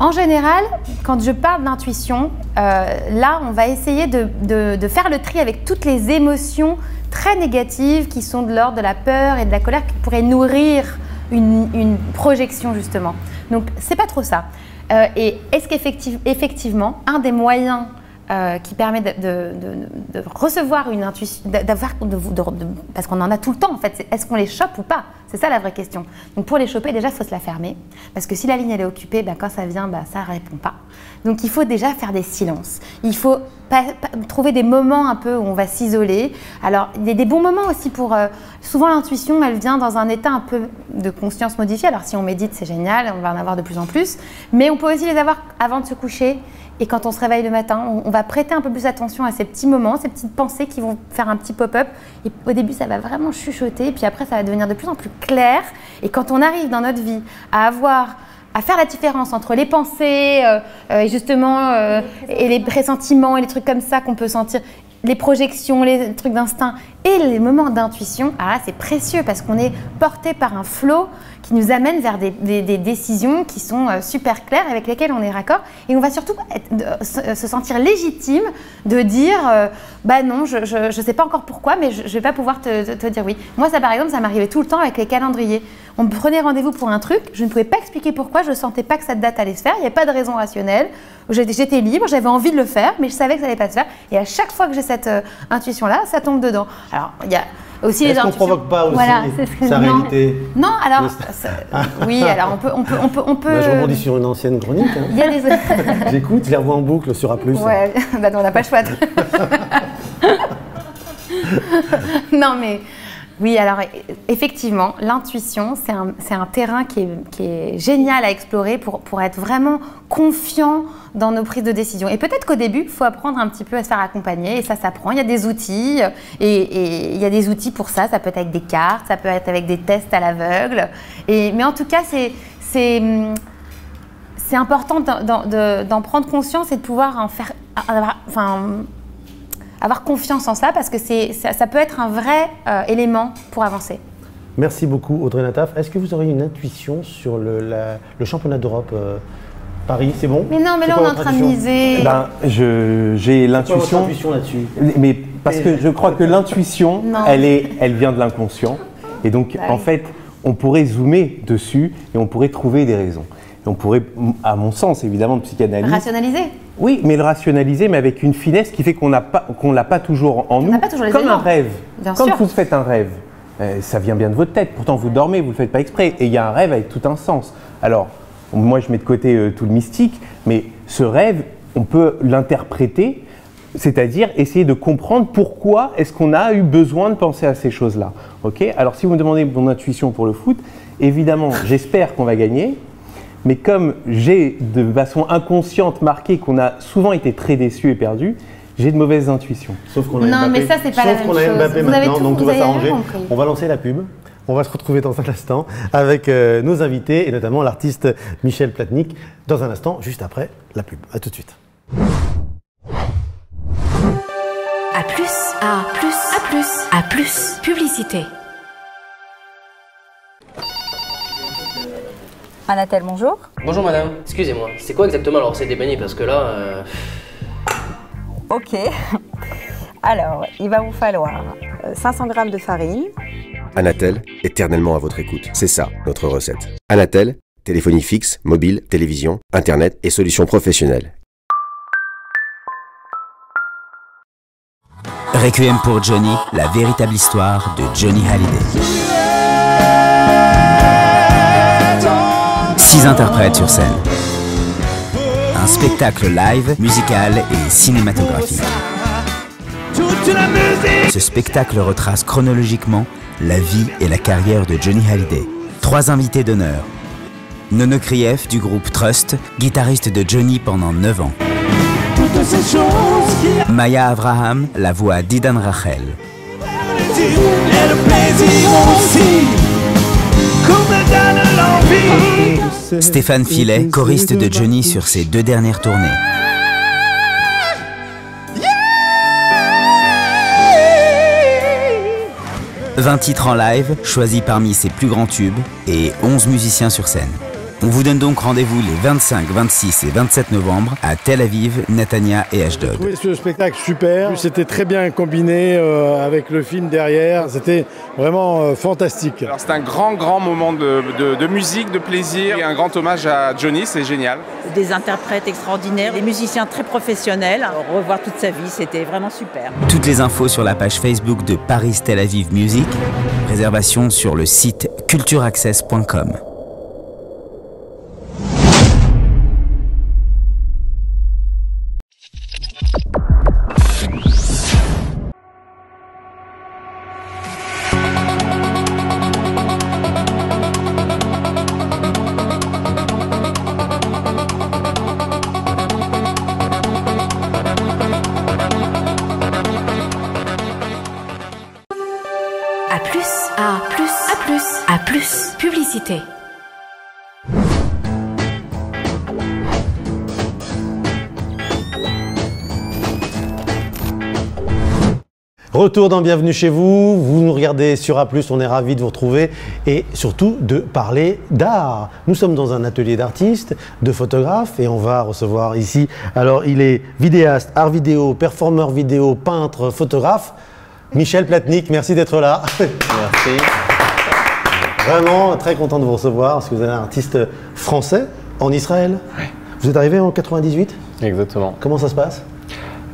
Speaker 3: en général, quand je parle d'intuition, là, on va essayer de faire le tri avec toutes les émotions très négatives qui sont de l'ordre de la peur et de la colère qui pourraient nourrir une projection, justement. Donc, c'est pas trop ça. Et est-ce qu'effectivement, un des moyens qui permet de recevoir une intuition, parce qu'on en a tout le temps en fait, est-ce qu'on les chope ou pas? C'est ça la vraie question. Donc pour les choper, déjà il faut se la fermer, parce que si la ligne elle est occupée, quand ça vient, ça ne répond pas. Donc il faut déjà faire des silences. Il faut trouver des moments un peu où on va s'isoler. Alors il y a des bons moments aussi pour... souvent l'intuition, elle vient dans un état un peu de conscience modifiée. Alors si on médite, c'est génial, on va en avoir de plus en plus. Mais on peut aussi les avoir avant de se coucher. Et quand on se réveille le matin, on va prêter un peu plus attention à ces petits moments, ces petites pensées qui vont faire un petit pop-up. Et au début, ça va vraiment chuchoter. Et puis après, ça va devenir de plus en plus clair. Et quand on arrive dans notre vie à faire la différence entre les pensées et justement et les pressentiments et les trucs comme ça qu'on peut sentir, les projections, les trucs d'instinct et les moments d'intuition, c'est précieux parce qu'on est porté par un flot qui nous amène vers des décisions qui sont super claires avec lesquelles on est raccord et on va surtout se sentir légitime de dire non, je ne sais pas encore pourquoi mais je ne vais pas pouvoir te dire oui. Moi ça par exemple ça m'arrivait tout le temps avec les calendriers. On me prenait rendez-vous pour un truc, je ne pouvais pas expliquer pourquoi, je ne sentais pas que cette date allait se faire, il n'y avait pas de raison rationnelle, j'étais libre, j'avais envie de le faire mais je savais que ça n'allait pas se faire et à chaque fois que j'ai cette intuition-là, ça tombe dedans. Alors, il y a aussi les intuitions.
Speaker 2: Est-ce qu'on provoque pas aussi sa réalité?
Speaker 3: Non, alors, oui, alors on peut...
Speaker 2: je rebondis sur une ancienne chronique. Hein.
Speaker 3: Il y a des...
Speaker 2: J'écoute, je les revois en boucle sur A+.
Speaker 3: Ouais, on n'a pas le choix. Non, mais... Oui, alors effectivement, l'intuition, c'est un terrain qui est génial à explorer pour être vraiment confiant dans nos prises de décision. Et peut-être qu'au début, il faut apprendre un petit peu à se faire accompagner et ça s'apprend. Il y a des outils et il y a des outils pour ça. Ça peut être avec des cartes, ça peut être avec des tests à l'aveugle. Mais en tout cas, c'est important d'en prendre conscience et de pouvoir avoir confiance en ça parce que ça peut être un vrai élément pour avancer.
Speaker 2: Merci beaucoup Audrey Nataf. Est-ce que vous auriez une intuition sur le championnat d'Europe Paris, c'est bon?
Speaker 3: Mais non, mais là on est en train de miser.
Speaker 2: C'est
Speaker 4: J'ai l'intuition.
Speaker 2: quoi votre intuition là-dessus?
Speaker 4: Mais parce que je crois que l'intuition, elle vient de l'inconscient. Et donc en fait, on pourrait zoomer dessus et on pourrait trouver des raisons. Et on pourrait, à mon sens évidemment de psychanalyse,
Speaker 3: rationaliser.
Speaker 4: Oui, mais le rationaliser, mais avec une finesse qui fait qu'on l'a pas toujours en nous, comme un rêve. Quand vous faites un rêve, ça vient bien de votre tête. Pourtant, vous dormez, vous ne le faites pas exprès. Et il y a un rêve avec tout un sens. Alors, moi je mets de côté tout le mystique, mais ce rêve, on peut l'interpréter, c'est-à-dire essayer de comprendre pourquoi est-ce qu'on a eu besoin de penser à ces choses-là. Okay, alors si vous me demandez mon intuition pour le foot, évidemment j'espère qu'on va gagner, mais comme j'ai de façon inconsciente marqué qu'on a souvent été très déçus et perdus, j'ai de mauvaises intuitions.
Speaker 2: Sauf qu'on a Mbappé.
Speaker 3: Non, mais ça, c'est pas la même chose.
Speaker 2: Sauf qu'on a Mbappé maintenant, donc tout va s'arranger.
Speaker 3: Compris.
Speaker 2: On va lancer la pub. On va se retrouver dans un instant avec nos invités et notamment l'artiste Michel Platnik dans un instant, juste après la pub. À tout de suite.
Speaker 1: A plus, A plus, A plus, A plus, publicité.
Speaker 7: Anatel, bonjour.
Speaker 8: Bonjour madame, excusez-moi, c'est quoi exactement la recette des beignets parce que là...
Speaker 7: Ok. Alors, il va vous falloir 500 g de farine.
Speaker 9: Anatel, éternellement à votre écoute. C'est ça, notre recette. Anatel, téléphonie fixe, mobile, télévision, internet et solutions professionnelles.
Speaker 10: Requiem pour Johnny, la véritable histoire de Johnny Hallyday. 6 interprètes sur scène. Un spectacle live, musical et cinématographique. Ce spectacle retrace chronologiquement la vie et la carrière de Johnny Hallyday. 3 invités d'honneur. Nono Krief du groupe Trust, guitariste de Johnny pendant 9 ans. Maya Abraham, la voix d'Idan Rachel. Stéphane Filet, choriste de Johnny sur ses 2 dernières tournées. « 20 titres en live, choisis parmi ses plus grands tubes, et 11 musiciens sur scène. On vous donne donc rendez-vous les 25, 26 et 27 novembre à Tel Aviv, Netanya et Ashdod.
Speaker 11: J'ai trouvé ce spectacle super, c'était très bien combiné avec le film derrière, c'était vraiment fantastique.
Speaker 12: C'est un grand moment de musique, de plaisir et un grand hommage à Johnny, c'est génial.
Speaker 13: Des interprètes extraordinaires, des musiciens très professionnels. Revoir toute sa vie, c'était vraiment super.
Speaker 10: Toutes les infos sur la page Facebook de Paris Tel Aviv Music, réservation sur le site cultureaccess.com.
Speaker 1: A plus, publicité.
Speaker 2: Retour dans Bienvenue chez vous, vous nous regardez sur A+, on est ravis de vous retrouver et surtout de parler d'art. Nous sommes dans un atelier d'artistes, de photographes et on va recevoir ici, alors il est vidéaste, art vidéo, performeur vidéo, peintre, photographe, Michel Platnik, merci d'être là.
Speaker 4: Merci.
Speaker 2: Vraiment très content de vous recevoir parce que vous êtes un artiste français en Israël.
Speaker 14: Ouais.
Speaker 2: Vous êtes arrivé en 98 ?
Speaker 14: Exactement.
Speaker 2: Comment ça se passe ?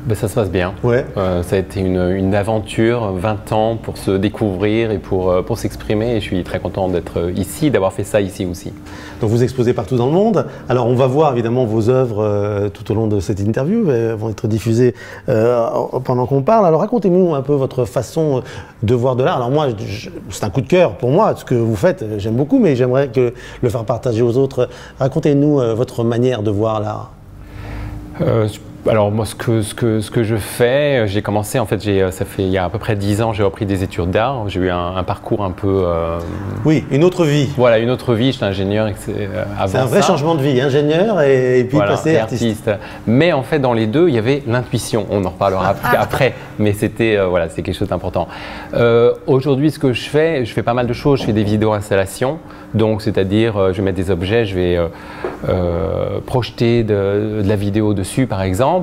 Speaker 14: Ben, ça se passe bien.
Speaker 2: Ouais.
Speaker 14: Ça a été une aventure, 20 ans pour se découvrir et pour s'exprimer. Et je suis très content d'être ici, d'avoir fait ça ici aussi.
Speaker 2: Donc vous exposez partout dans le monde. Alors on va voir évidemment vos œuvres tout au long de cette interview. Elles vont être diffusées pendant qu'on parle. Alors racontez-nous un peu votre façon de voir de l'art. Alors moi, c'est un coup de cœur pour moi. Ce que vous faites, j'aime beaucoup, mais j'aimerais le faire partager aux autres. Racontez-nous votre manière de voir l'art.
Speaker 14: Alors moi, ce que je fais, j'ai commencé, en fait, ça fait il y a à peu près 10 ans, j'ai repris des études d'art. J'ai eu un parcours un peu...
Speaker 2: Oui, une autre vie.
Speaker 14: Voilà, une autre vie, j'étais ingénieur.
Speaker 2: C'est un vrai changement de vie, ingénieur et puis
Speaker 14: voilà,
Speaker 2: passer artiste.
Speaker 14: Mais en fait, dans les deux, il y avait l'intuition. On en reparlera après, mais c'était voilà, c'est quelque chose d'important. Aujourd'hui, ce que je fais pas mal de choses. Je fais des vidéos installations. Donc, c'est-à-dire, je vais mettre des objets, je vais projeter de la vidéo dessus, par exemple.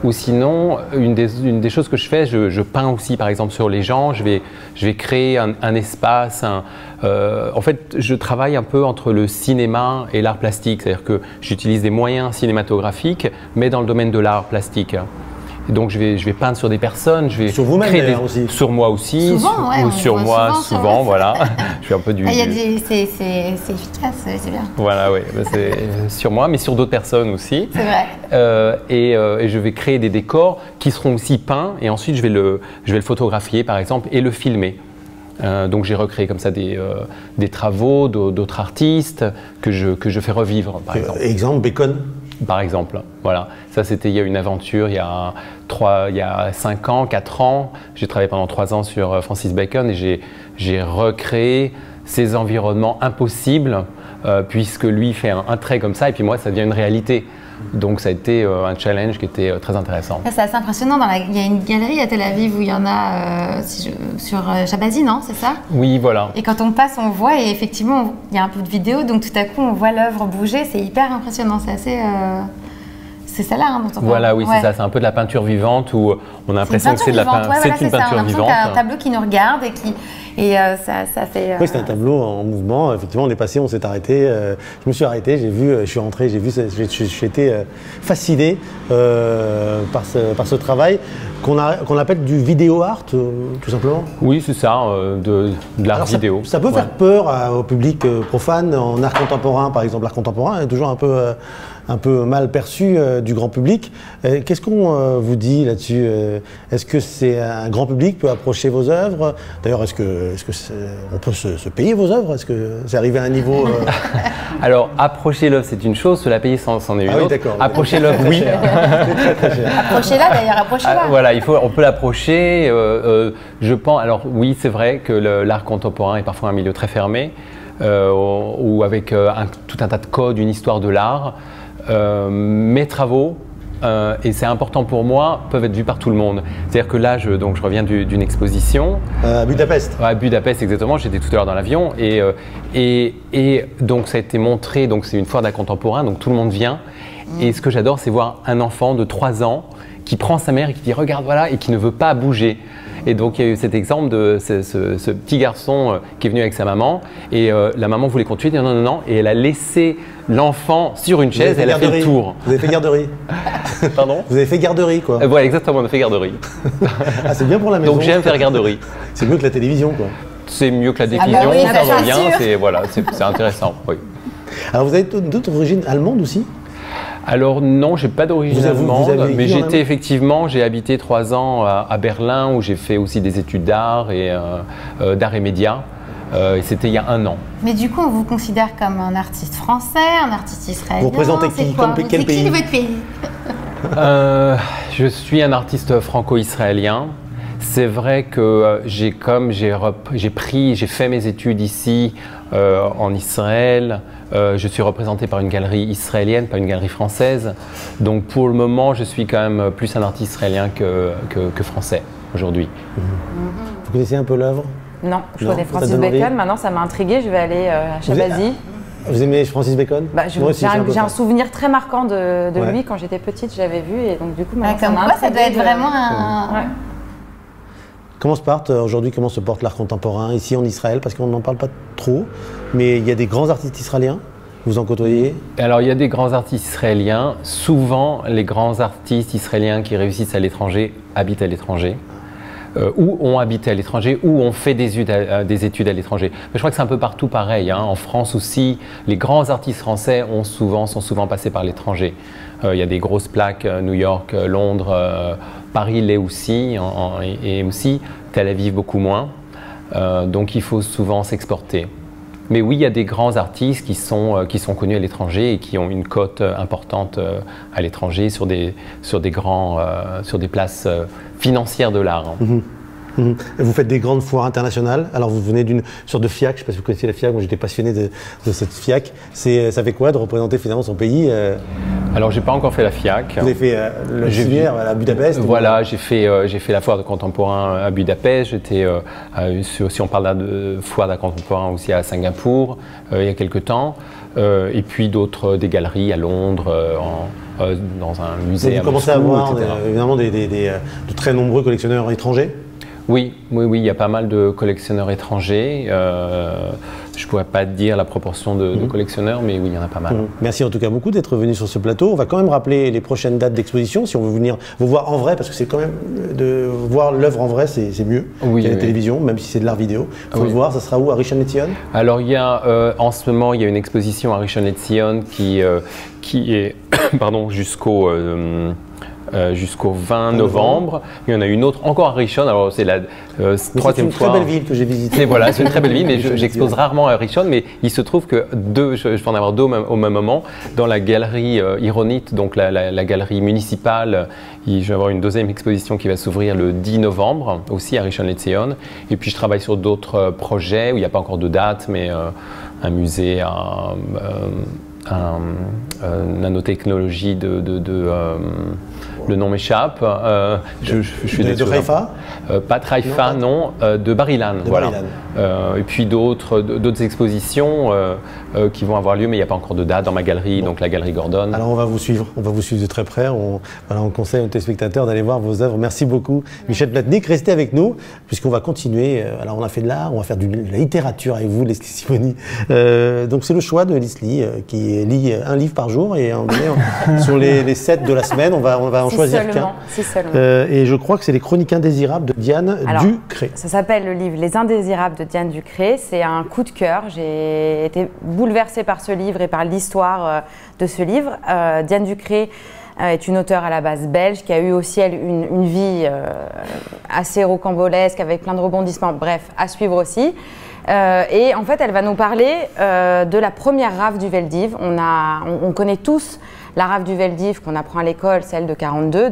Speaker 14: Ou sinon, une des choses que je fais, je peins aussi, par exemple, sur les gens. Je vais créer un espace. En fait, je travaille un peu entre le cinéma et l'art plastique. C'est-à-dire que j'utilise des moyens cinématographiques, mais dans le domaine de l'art plastique. Et donc je vais peindre sur des personnes, je vais
Speaker 2: sur vous-même d'ailleurs aussi.
Speaker 14: Sur moi aussi,
Speaker 3: souvent, ouais,
Speaker 14: ou sur moi souvent, voilà. Je fais un peu du.
Speaker 3: C'est efficace, c'est bien.
Speaker 14: Voilà, oui, c'est sur moi, mais sur d'autres personnes aussi.
Speaker 3: C'est vrai.
Speaker 14: Et je vais créer des décors qui seront aussi peints, et ensuite je vais le photographier par exemple et le filmer. Donc j'ai recréé comme ça des travaux d'autres artistes que je fais revivre, par exemple.
Speaker 2: Exemple, Bacon.
Speaker 14: Par exemple, voilà. Ça, c'était il y a une aventure, il y a 5 ans, 4 ans. J'ai travaillé pendant 3 ans sur Francis Bacon et j'ai recréé ces environnements impossibles puisque lui fait un trait comme ça et puis moi, ça devient une réalité. Donc ça a été un challenge qui était très intéressant.
Speaker 3: C'est assez impressionnant. Il y a une galerie à Tel Aviv où il y en a sur Shabazi, non? C'est ça?
Speaker 14: Oui, voilà.
Speaker 3: Et quand on passe, on voit et effectivement, il y a un peu de vidéo, donc tout à coup, on voit l'œuvre bouger. C'est hyper impressionnant. C'est assez... C'est ça là dont on parle.
Speaker 14: Voilà, oui, c'est ça. C'est un peu de la peinture vivante où on a l'impression que c'est de la peinture vivante.
Speaker 3: C'est une peinture vivante. On a un tableau qui nous regarde et ça fait...
Speaker 2: Oui, c'est un tableau en mouvement. Effectivement, on est passé, on s'est arrêté. Je me suis arrêté, j'ai vu, je suis rentré, j'ai été fasciné par ce travail qu'on appelle du vidéo art, tout simplement.
Speaker 14: Oui, c'est ça, de l'art vidéo.
Speaker 2: Ça peut faire peur au public profane en art contemporain, par exemple. L'art contemporain est toujours un peu mal perçu du grand public. Qu'est-ce qu'on vous dit là-dessus? Est-ce que c'est un grand public peut approcher vos œuvres? D'ailleurs, est-ce que on peut se payer vos œuvres? Est-ce que c'est arrivé à un niveau
Speaker 14: Alors, approcher l'œuvre, c'est une chose, se la payer, c'en est une autre.
Speaker 2: D'accord.
Speaker 14: Approcher l'œuvre, oui.
Speaker 3: Approchez-la d'ailleurs, approchez-la.
Speaker 14: Voilà, on peut l'approcher. Je pense. Alors oui, c'est vrai que l'art contemporain est parfois un milieu très fermé, ou avec tout un tas de codes, une histoire de l'art. Mes travaux, et c'est important pour moi, peuvent être vus par tout le monde. C'est-à-dire que là, je reviens d'une exposition.
Speaker 2: À Budapest.
Speaker 14: À Budapest, exactement. J'étais tout à l'heure dans l'avion. Et donc, ça a été montré. Donc, c'est une foire d'art contemporain. Donc, tout le monde vient. Et ce que j'adore, c'est voir un enfant de 3 ans qui prend sa mère et qui dit « Regarde, voilà », et qui ne veut pas bouger. Et donc, il y a eu cet exemple de ce petit garçon qui est venu avec sa maman. Et la maman voulait continuer, elle dit « Non, non, non ». Et elle a laissé l'enfant sur une chaise et elle a fait le tour.
Speaker 2: Vous avez fait garderie.
Speaker 14: Pardon?
Speaker 2: Vous avez fait garderie, quoi.
Speaker 14: Voilà, exactement, on a fait garderie.
Speaker 2: Ah, c'est bien pour la maison.
Speaker 14: Donc, j'aime faire garderie.
Speaker 2: C'est mieux que la télévision, quoi.
Speaker 14: C'est mieux que la télévision, ça revient, c'est intéressant, oui.
Speaker 2: Alors, vous avez d'autres origines allemandes aussi? Alors
Speaker 14: non, j'ai pas d'origine allemande, mais j'ai habité 3 ans à Berlin où j'ai fait aussi des études d'art et médias. Et c'était il y a 1 an.
Speaker 3: Mais du coup, on vous considère comme un artiste français, un artiste israélien.
Speaker 2: Vous représentez qui? Quel pays?
Speaker 3: C'est qui votre pays?
Speaker 14: Je suis un artiste franco-israélien. C'est vrai que j'ai fait mes études ici en Israël. Je suis représenté par une galerie israélienne, pas une galerie française. Donc pour le moment, je suis quand même plus un artiste israélien que français aujourd'hui.
Speaker 2: Vous connaissez un peu l'œuvre?
Speaker 7: Non, je connais Francis Bacon. Maintenant, ça m'a intriguée. Je vais aller à Shabazi.
Speaker 2: Vous aimez Francis Bacon?
Speaker 7: J'ai un souvenir très marquant de lui quand j'étais petite. Je l'avais vu et donc du coup,
Speaker 3: ça doit être vraiment un...
Speaker 7: Ouais.
Speaker 2: Comment se porte l'art contemporain ici en Israël? Parce qu'on n'en parle pas trop, mais il y a des grands artistes israéliens, vous en côtoyez?
Speaker 14: Alors il y a des grands artistes israéliens. Souvent, les grands artistes israéliens qui réussissent à l'étranger habitent à l'étranger, ou ont habité à l'étranger, ou ont fait des études à l'étranger. Mais je crois que c'est un peu partout pareil. En France aussi, les grands artistes français sont souvent passés par l'étranger. Il y a des grosses plaques, New York, Londres, Paris l'est aussi, et aussi Tel Aviv beaucoup moins. Donc il faut souvent s'exporter. Mais oui, il y a des grands artistes qui sont connus à l'étranger et qui ont une cote importante à l'étranger sur des places financières de l'art.
Speaker 2: Vous faites des grandes foires internationales. Alors vous venez d'une sorte de FIAC, je ne sais pas si vous connaissez la FIAC, moi j'étais passionné de cette FIAC. Ça fait quoi de représenter finalement son pays?
Speaker 14: Alors j'ai pas encore fait la FIAC.
Speaker 2: Vous avez fait le CIMER à Budapest?
Speaker 14: Voilà, j'ai fait la foire de contemporain à Budapest. J'étais, si on parle de foire d'art contemporain aussi à Singapour il y a quelques temps. Et puis des galeries à Londres, dans un musée.
Speaker 2: Vous commencez à avoir évidemment de très nombreux collectionneurs étrangers?
Speaker 14: Oui, il y a pas mal de collectionneurs étrangers. Je ne pourrais pas dire la proportion de collectionneurs, mais oui, il y en a pas mal.
Speaker 2: Merci en tout cas beaucoup d'être venu sur ce plateau. On va quand même rappeler les prochaines dates d'exposition, si on veut venir vous voir en vrai, parce que c'est quand même de voir l'œuvre en vrai, c'est mieux qu'à la télévision, même si c'est de l'art vidéo. Il faut le voir, ça sera où, à Rishon-LeZion? Alors,
Speaker 14: il y a, en ce moment, il y a une exposition à Rishon-LeZion qui est jusqu'au 20 novembre. Il y en a une autre encore à Rishon. Alors c'est la troisième fois.
Speaker 2: C'est une très belle ville que j'ai visitée.
Speaker 14: Voilà, c'est une très belle ville, mais j'expose rarement à Rishon. Mais il se trouve que je vais en avoir deux au même moment. Dans la galerie Ironite, donc la galerie municipale, je vais avoir une deuxième exposition qui va s'ouvrir le 10 novembre, aussi à Rishon-LeZion. Et puis je travaille sur d'autres projets où il n'y a pas encore de date, mais un musée nanotechnologie le nom m'échappe. Je suis
Speaker 2: de Haïfa
Speaker 14: pas de Haïfa, non, de Bar-Ilan. Voilà. Et puis d'autres expositions qui vont avoir lieu, mais il n'y a pas encore de date dans ma galerie, donc la galerie Gordon.
Speaker 2: Alors on va vous suivre de très près. On conseille aux téléspectateurs d'aller voir vos œuvres. Merci beaucoup, Michel Platnik. Restez avec nous, puisqu'on va continuer. Alors on a fait de l'art, on va faire de la littérature avec vous, Leslie Simoni. Donc c'est le choix de Leslie qui lit un livre par jour, et sur les 7 de la semaine, on va en choisir qu'un. Et je crois que c'est Les Chroniques indésirables de Diane Ducré.
Speaker 15: Ça s'appelle le livre Les Indésirables de Diane Ducré. C'est un coup de cœur. J'ai été bouleversée par ce livre et par l'histoire de ce livre. Diane Ducré est une auteure à la base belge qui a eu aussi elle une vie assez rocambolesque avec plein de rebondissements. Bref, à suivre aussi. Et en fait, elle va nous parler de la première rafle du Veldiv. On connaît tous la rafle du Veldiv qu'on apprend à l'école, celle de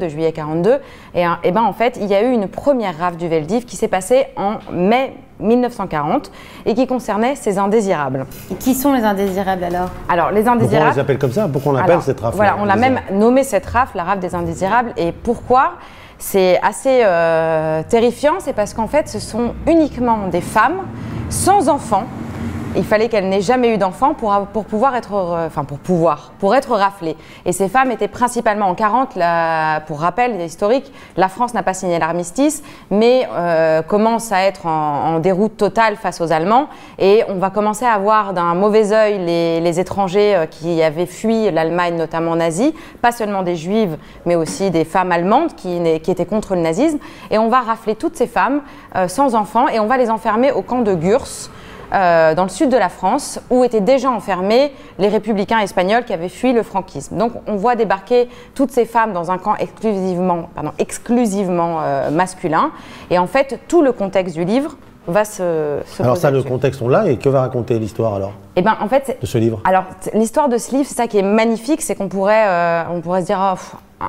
Speaker 15: juillet 42. Et ben en fait, il y a eu une première rafle du Veldiv qui s'est passée en mai 1940 et qui concernait ces indésirables.
Speaker 3: Et qui sont les indésirables alors?
Speaker 15: Alors les indésirables.
Speaker 2: Pourquoi on les appelle comme ça? Pourquoi on appelle cette rafle?
Speaker 15: Voilà, on a même nommé cette rafle la rafle des indésirables. Et pourquoi? C'est assez terrifiant, c'est parce qu'en fait, ce sont uniquement des femmes sans enfants. Il fallait qu'elles n'aient jamais eu d'enfants pour être raflées. Et ces femmes étaient principalement en 40, pour rappel historique, la France n'a pas signé l'armistice, mais commence à être en déroute totale face aux Allemands. Et on va commencer à voir d'un mauvais œil les étrangers qui avaient fui l'Allemagne, notamment nazie, pas seulement des juives, mais aussi des femmes allemandes qui étaient contre le nazisme. Et on va rafler toutes ces femmes sans enfants et on va les enfermer au camp de Gurs, dans le sud de la France, où étaient déjà enfermés les républicains espagnols qui avaient fui le franquisme. Donc on voit débarquer toutes ces femmes dans un camp exclusivement masculin. Et en fait, tout le contexte du livre va se
Speaker 2: alors ça, le contexte, on l'a, et que va raconter l'histoire alors?
Speaker 15: Eh ben, en fait,
Speaker 2: de ce livre.
Speaker 15: Alors, l'histoire de ce livre, c'est ça qui est magnifique, c'est qu'on pourrait se dire,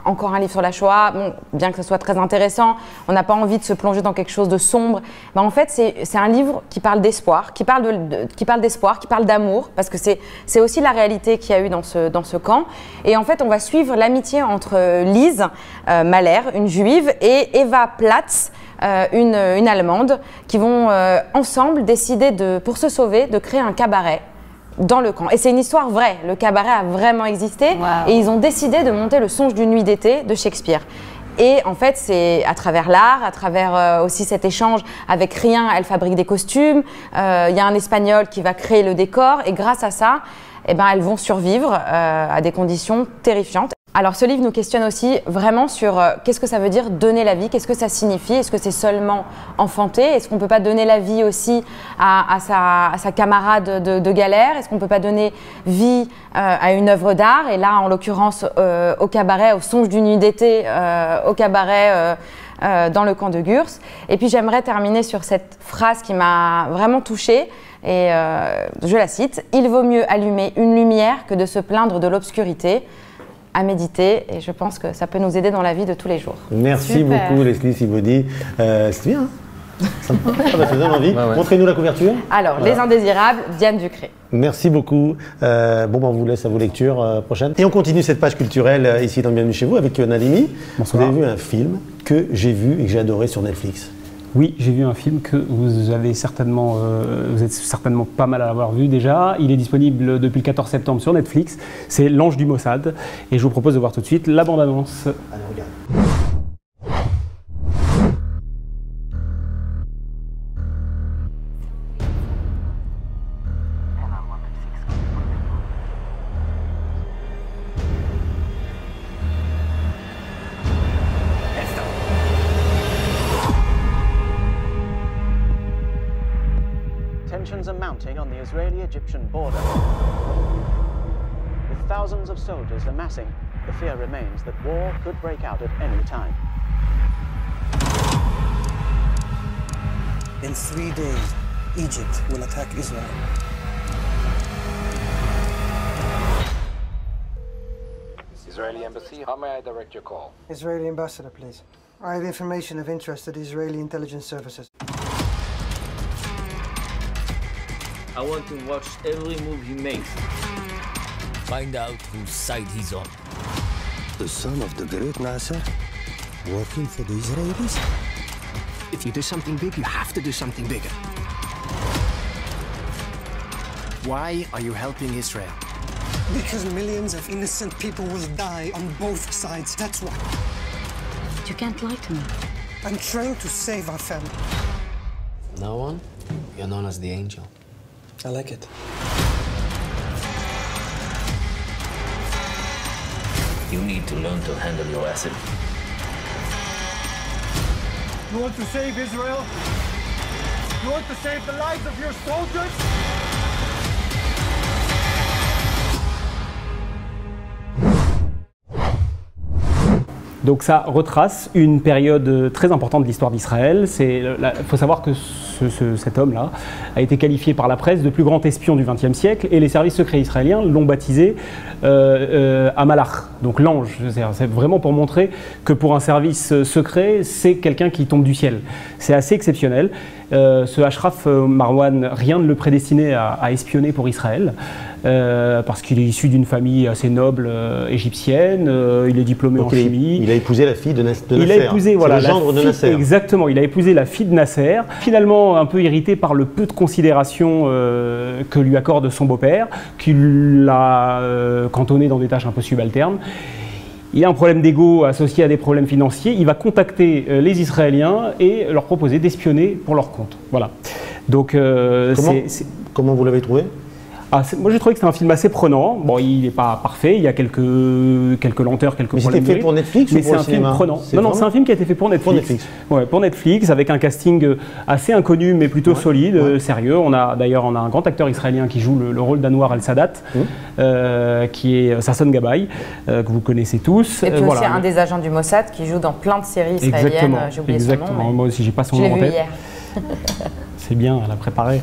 Speaker 15: encore un livre sur la Shoah, bon, bien que ce soit très intéressant, on n'a pas envie de se plonger dans quelque chose de sombre. Ben, en fait, c'est un livre qui parle d'espoir, qui parle d'espoir, qui parle d'amour, parce que c'est aussi la réalité qu'il y a eu dans ce camp. Et en fait, on va suivre l'amitié entre Lise Mahler, une juive, et Eva Platz, une Allemande, qui vont ensemble décider, pour se sauver, de créer un cabaret dans le camp. Et c'est une histoire vraie, le cabaret a vraiment existé. Wow. Et ils ont décidé de monter le Songe d'une nuit d'été de Shakespeare. Et en fait, c'est à travers l'art, à travers aussi cet échange avec Rien, elle fabrique des costumes, il y a un Espagnol qui va créer le décor, et grâce à ça, eh ben, elles vont survivre à des conditions terrifiantes. Alors ce livre nous questionne aussi vraiment sur qu'est-ce que ça veut dire donner la vie, qu'est-ce que ça signifie, est-ce que c'est seulement enfanter, est-ce qu'on ne peut pas donner la vie aussi à sa camarade de galère, est-ce qu'on ne peut pas donner vie à une œuvre d'art, et là en l'occurrence au cabaret, au Songe d'une nuit d'été, au cabaret dans le camp de Gurs. Et puis j'aimerais terminer sur cette phrase qui m'a vraiment touchée, et je la cite: « Il vaut mieux allumer une lumière que de se plaindre de l'obscurité ». À méditer, et je pense que ça peut nous aider dans la vie de tous les jours.
Speaker 2: Merci beaucoup Leslie Simoni. C'était bien, hein? Ça donne envie. Ouais. Montrez-nous la couverture.
Speaker 15: Alors, voilà. Les Indésirables, Diane Ducré.
Speaker 2: Merci beaucoup. On vous laisse à vos lectures prochaines. Et on continue cette page culturelle ici dans Bienvenue chez vous avec Nalini.
Speaker 16: Bonsoir.
Speaker 2: Vous avez vu un film que j'ai vu et que j'ai adoré sur Netflix.
Speaker 16: Oui, j'ai vu un film que vous êtes certainement pas mal à avoir vu déjà. Il est disponible depuis le 14 septembre sur Netflix. C'est L'Ange du Mossad. Et je vous propose de voir tout de suite la bande-annonce.
Speaker 2: Allez, regarde.
Speaker 17: are mounting on the Israeli-Egyptian border. With thousands of soldiers amassing, the fear remains that war could break out at any time.
Speaker 18: In 3 days, Egypt will attack Israel.
Speaker 19: Israeli Embassy, how may I direct your call?
Speaker 18: Israeli ambassador, please. I have information of interest to the Israeli intelligence services.
Speaker 20: I want to watch every move he makes.
Speaker 21: Find out whose side he's on.
Speaker 18: The son of the great Nasser, working for the Israelis?
Speaker 20: If you do something big, you have to do something bigger. Why are you helping Israel?
Speaker 18: Because millions of innocent people will die on both sides, that's why.
Speaker 1: You can't lie to me.
Speaker 18: I'm trying to save our family.
Speaker 20: From now on, you're known as the Angel.
Speaker 18: I like it.
Speaker 21: You need to learn to handle your acid.
Speaker 18: You want to save Israel? You want to save the lives of your soldiers?
Speaker 16: Donc ça retrace une période très importante de l'histoire d'Israël. Il faut savoir que cet homme-là a été qualifié par la presse de plus grand espion du XXe siècle et les services secrets israéliens l'ont baptisé Amalach, donc l'ange. C'est vraiment pour montrer que pour un service secret, c'est quelqu'un qui tombe du ciel. C'est assez exceptionnel. Ce Ashraf Marwan, rien ne le prédestinait à espionner pour Israël. Parce qu'il est issu d'une famille assez noble égyptienne, il est diplômé en chimie.
Speaker 2: Il a épousé la fille de Nasser.
Speaker 16: Il a épousé, voilà,
Speaker 2: le gendre de Nasser.
Speaker 16: Exactement, il a épousé la fille de Nasser. Finalement, un peu irrité par le peu de considération que lui accorde son beau-père, qui l'a cantonné dans des tâches un peu subalternes. Il a un problème d'ego associé à des problèmes financiers. Il va contacter les Israéliens et leur proposer d'espionner pour leur compte. Voilà. Donc,
Speaker 2: comment vous l'avez trouvé ?
Speaker 16: Moi j'ai trouvé que c'était un film assez prenant. Bon, il n'est pas parfait, il y a quelques lenteurs, quelques problèmes.
Speaker 2: C'était fait pour Netflix ou pour le cinéma ?
Speaker 16: Mais c'est un film prenant. Non, c'est un film qui a été fait pour Netflix. Ouais, pour Netflix, avec un casting assez inconnu mais plutôt solide, sérieux. On a un grand acteur israélien qui joue le rôle d'Anwar al-Sadat, qui est Sasson Gabay, que vous connaissez tous.
Speaker 15: Et puis aussi un des agents du Mossad qui joue dans plein de séries israéliennes. J'ai oublié son nom. Mais...
Speaker 16: Moi aussi, j'ai pas son nom en tête. Hier. C'est bien, elle a préparé.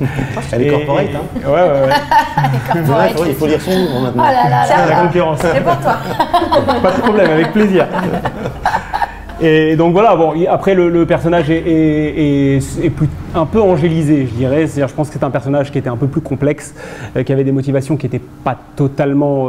Speaker 2: Elle est corporate, hein ?
Speaker 16: Ouais.
Speaker 2: Il faut lire son livre maintenant.
Speaker 15: Oh là là,
Speaker 16: c'est la concurrence.
Speaker 15: C'est pour toi.
Speaker 16: Pas de problème, avec plaisir. Et donc voilà, bon, après le personnage est un peu angélisé, je dirais. C'est-à-dire, je pense que c'est un personnage qui était un peu plus complexe, qui avait des motivations qui n'étaient pas totalement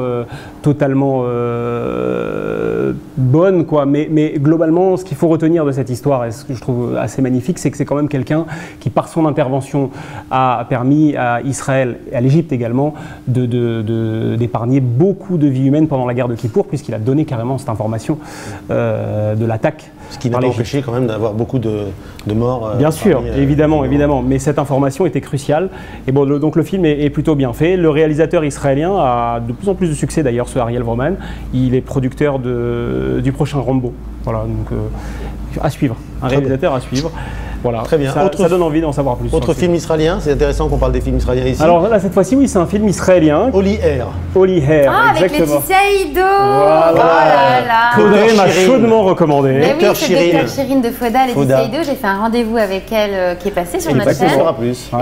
Speaker 16: bonnes, quoi. Mais globalement, ce qu'il faut retenir de cette histoire, et ce que je trouve assez magnifique, c'est que c'est quand même quelqu'un qui, par son intervention, a permis à Israël et à l'Égypte également d'épargner beaucoup de vies humaines pendant la guerre de Kippour, puisqu'il a donné carrément cette information de l'attaque.
Speaker 2: Ce qui n'a pas empêché quand même d'avoir beaucoup de morts.
Speaker 16: Bien sûr, évidemment. Mais cette information était cruciale. Et bon, donc le film est plutôt bien fait. Le réalisateur israélien a de plus en plus de succès d'ailleurs, ce Ariel Vroman. Il est producteur du prochain Rambo. Voilà, donc à suivre. Un réalisateur à suivre. Voilà,
Speaker 2: très bien.
Speaker 16: Ça donne envie d'en savoir plus.
Speaker 2: Autre film israélien, c'est intéressant qu'on parle des films israéliens ici.
Speaker 16: Alors là, cette fois-ci, oui, c'est un film israélien.
Speaker 2: Holy Air.
Speaker 16: Holy Air,
Speaker 3: avec
Speaker 16: exactement.
Speaker 3: Laetitia Iddo.
Speaker 16: Voilà.
Speaker 3: Oh là là.
Speaker 16: Audrey m'a chaudement recommandé.
Speaker 3: Mais oui, c'est Dr Chirine de Foda, Laetitia Iddo. J'ai fait un rendez-vous avec elle qui est passé sur notre chaîne.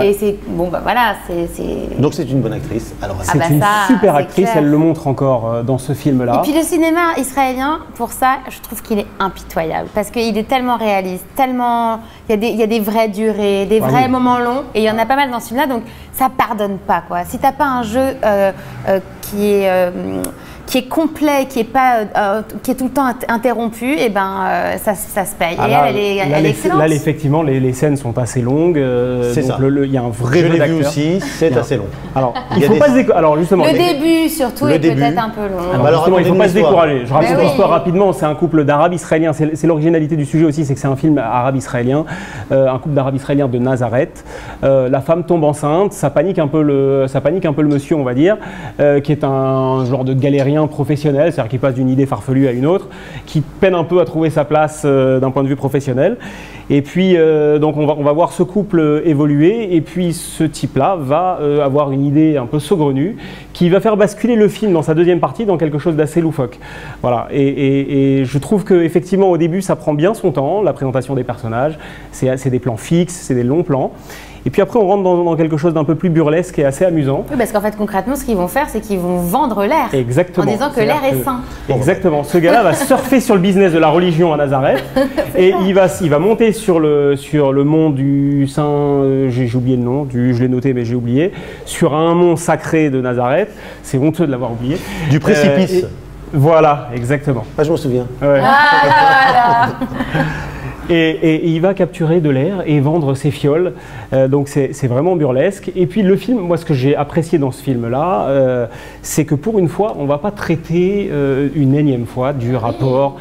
Speaker 3: Et c'est bon, bah voilà, c'est.
Speaker 2: Donc c'est une bonne actrice. Alors
Speaker 16: c'est une super actrice. Elle le montre encore dans ce film-là.
Speaker 3: Et puis le cinéma israélien, pour ça, je trouve qu'il est impitoyable parce qu'il est tellement réaliste, tellement. Il y a des vraies durées, des vrais moments longs, et il y en a pas mal dans ce film-là, donc ça pardonne pas, quoi. Si t'as pas un jeu qui est complet, qui est tout le temps interrompu, et ben ça se paye. Et elle est excellente.
Speaker 16: Là, effectivement, les scènes sont assez longues.
Speaker 2: C'est ça.
Speaker 16: Il y a un vrai jeu d'acteur.
Speaker 2: Je l'ai vu aussi, c'est assez long.
Speaker 16: Alors, il faut pas se décourager. Alors justement,
Speaker 3: le début surtout est peut-être un peu long.
Speaker 16: Alors justement, il ne faut pas se décourager. Je raconte l'histoire rapidement. C'est un couple d'Arabes israéliens. C'est l'originalité du sujet aussi, c'est que c'est un film arabe-israélien, un couple d'Arabes israéliens de Nazareth. La femme tombe enceinte, ça panique un peu le monsieur, on va dire, qui est un genre de galérien israélien professionnel, c'est-à-dire qui passe d'une idée farfelue à une autre, qui peine un peu à trouver sa place d'un point de vue professionnel. Et puis, donc on va voir ce couple évoluer, et puis ce type-là va avoir une idée un peu saugrenue qui va faire basculer le film dans sa deuxième partie dans quelque chose d'assez loufoque. Voilà. Et je trouve qu'effectivement, au début, ça prend bien son temps, la présentation des personnages, c'est des plans fixes, c'est des longs plans. Et puis après, on rentre dans quelque chose d'un peu plus burlesque et assez amusant.
Speaker 3: Oui, parce qu'en fait, concrètement, ce qu'ils vont faire, c'est qu'ils vont vendre l'air.
Speaker 16: Exactement.
Speaker 3: En disant que l'air est sain.
Speaker 16: Exactement. Ce gars-là va surfer sur le business de la religion à Nazareth. Et il va monter sur le mont du Saint... j'ai oublié le nom, je l'ai noté, mais j'ai oublié. Sur un mont sacré de Nazareth. C'est honteux de l'avoir oublié.
Speaker 2: Du précipice.
Speaker 16: Voilà, exactement.
Speaker 2: Ah, je m'en souviens.
Speaker 16: Ouais.
Speaker 3: Ah,
Speaker 16: Et il va capturer de l'air et vendre ses fioles. Donc c'est vraiment burlesque. Et puis le film, moi ce que j'ai apprécié dans ce film-là, c'est que pour une fois, on ne va pas traiter une énième fois du rapport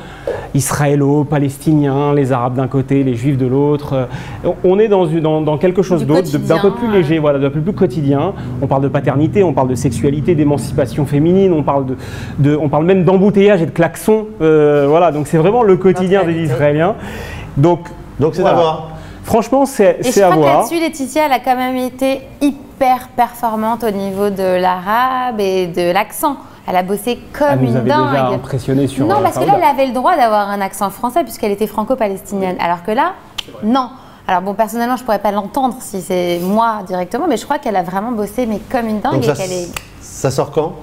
Speaker 16: israélo-palestinien, les Arabes d'un côté, les Juifs de l'autre. On est dans quelque chose d'autre, d'un peu plus léger, voilà, d'un peu plus quotidien. On parle de paternité, on parle de sexualité, d'émancipation féminine, on parle même d'embouteillage et de klaxons. Voilà, donc c'est vraiment le quotidien des Israéliens. Donc
Speaker 2: c'est à voir.
Speaker 16: Franchement, c'est à voir.
Speaker 3: Et je crois que là-dessus, Laetitia, elle a quand même été hyper performante au niveau de l'arabe et de l'accent. Elle a bossé comme une dingue.
Speaker 16: Elle nous avait déjà impressionné sur...
Speaker 3: Non, parce que là, elle avait le droit d'avoir un accent français puisqu'elle était franco-palestinienne. Alors que là, non. Alors bon, personnellement, je ne pourrais pas l'entendre si c'est moi directement, mais je crois qu'elle a vraiment bossé mais comme une dingue.
Speaker 2: Donc
Speaker 3: et qu'elle est...
Speaker 2: Ça sort quand?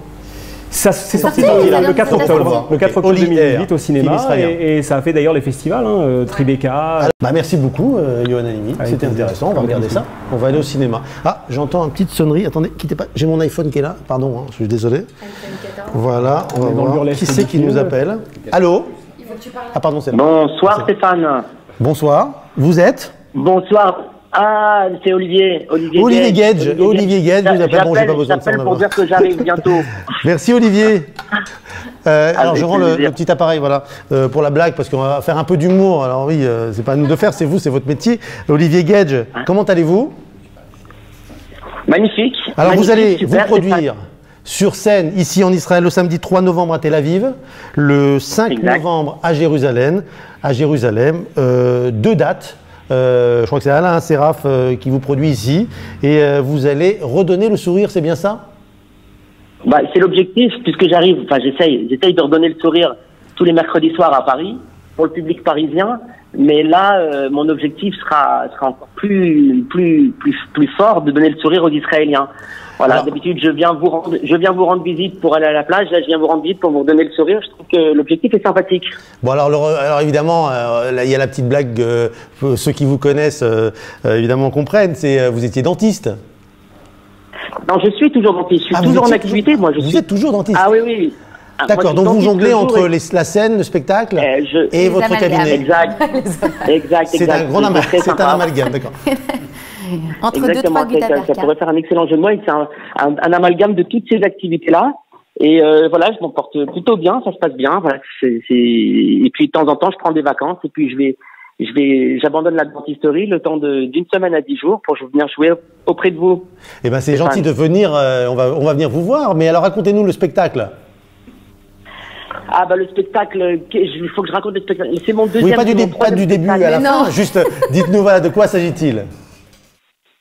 Speaker 16: C'est sorti le 4 octobre. Le 4 octobre 2018 au cinéma. Et ça a fait d'ailleurs les festivals, Tribeca.
Speaker 2: Merci beaucoup, Yohann Halimi. C'était intéressant. On va regarder ça. On va aller au cinéma. Ah, j'entends une petite sonnerie. Attendez, quittez pas. J'ai mon iPhone qui est là. Pardon, je suis désolé. Voilà, on va voir. Qui c'est qui nous appelle? Allô? Ah, pardon, c'est là.
Speaker 5: Bonsoir, Stéphane.
Speaker 2: Bonsoir. Vous êtes?
Speaker 5: Bonsoir. Ah, c'est Olivier.
Speaker 2: Olivier Gage. Olivier Gage vous appelle. Bon, j'ai pas besoin de ça.
Speaker 5: Pour dire que j'arrive bientôt.
Speaker 2: Merci, Olivier. Alors, je rends le petit appareil, voilà, pour la blague, parce qu'on va faire un peu d'humour. Alors oui, c'est pas à nous de faire, c'est vous, c'est votre métier. Olivier Gage, comment allez-vous?
Speaker 5: Magnifique.
Speaker 2: Alors, vous allez vous
Speaker 5: super,
Speaker 2: produire sur scène, ici en Israël, le samedi 3 novembre à Tel Aviv, le 5 novembre à Jérusalem. Deux dates. Je crois que c'est Alain Séraph qui vous produit ici. Et vous allez redonner le sourire, c'est bien ça?
Speaker 5: Bah, c'est l'objectif, puisque j'essaye de redonner le sourire tous les mercredis soirs à Paris, pour le public parisien. Mais là, mon objectif sera encore plus fort de donner le sourire aux Israéliens. Voilà, d'habitude, je viens vous rendre visite pour aller à la plage. Là, je viens vous rendre visite pour vous redonner le sourire. Je trouve que l'objectif est sympathique.
Speaker 2: Bon, alors évidemment, là, il y a la petite blague que ceux qui vous connaissent, évidemment, comprennent. C'est vous étiez dentiste.
Speaker 5: Non, je suis toujours dentiste. Je suis toujours en activité.
Speaker 2: Vous êtes toujours dentiste?
Speaker 5: Ah oui.
Speaker 2: D'accord, donc vous jonglez entre la scène, le spectacle et votre cabinet.
Speaker 5: Exact.
Speaker 2: C'est un grand amalgame. C'est un amalgame, d'accord.
Speaker 3: Entre deux, trois gouttes à
Speaker 5: ça pourrait faire un excellent jeu de mots. C'est un amalgame de toutes ces activités-là. Et voilà, je m'en porte plutôt bien, ça se passe bien. Voilà, et puis de temps en temps, je prends des vacances et puis j'abandonne la dentisterie le temps d'une semaine à 10 jours pour venir jouer auprès de vous.
Speaker 2: Eh ben, c'est gentil de venir. On va venir vous voir. Mais alors, racontez-nous le spectacle.
Speaker 5: Ah bah le spectacle, il faut que je raconte le spectacle. C'est mon deuxième.
Speaker 2: Oui, pas du début à la fin. Juste, dites-nous voilà, de quoi s'agit-il?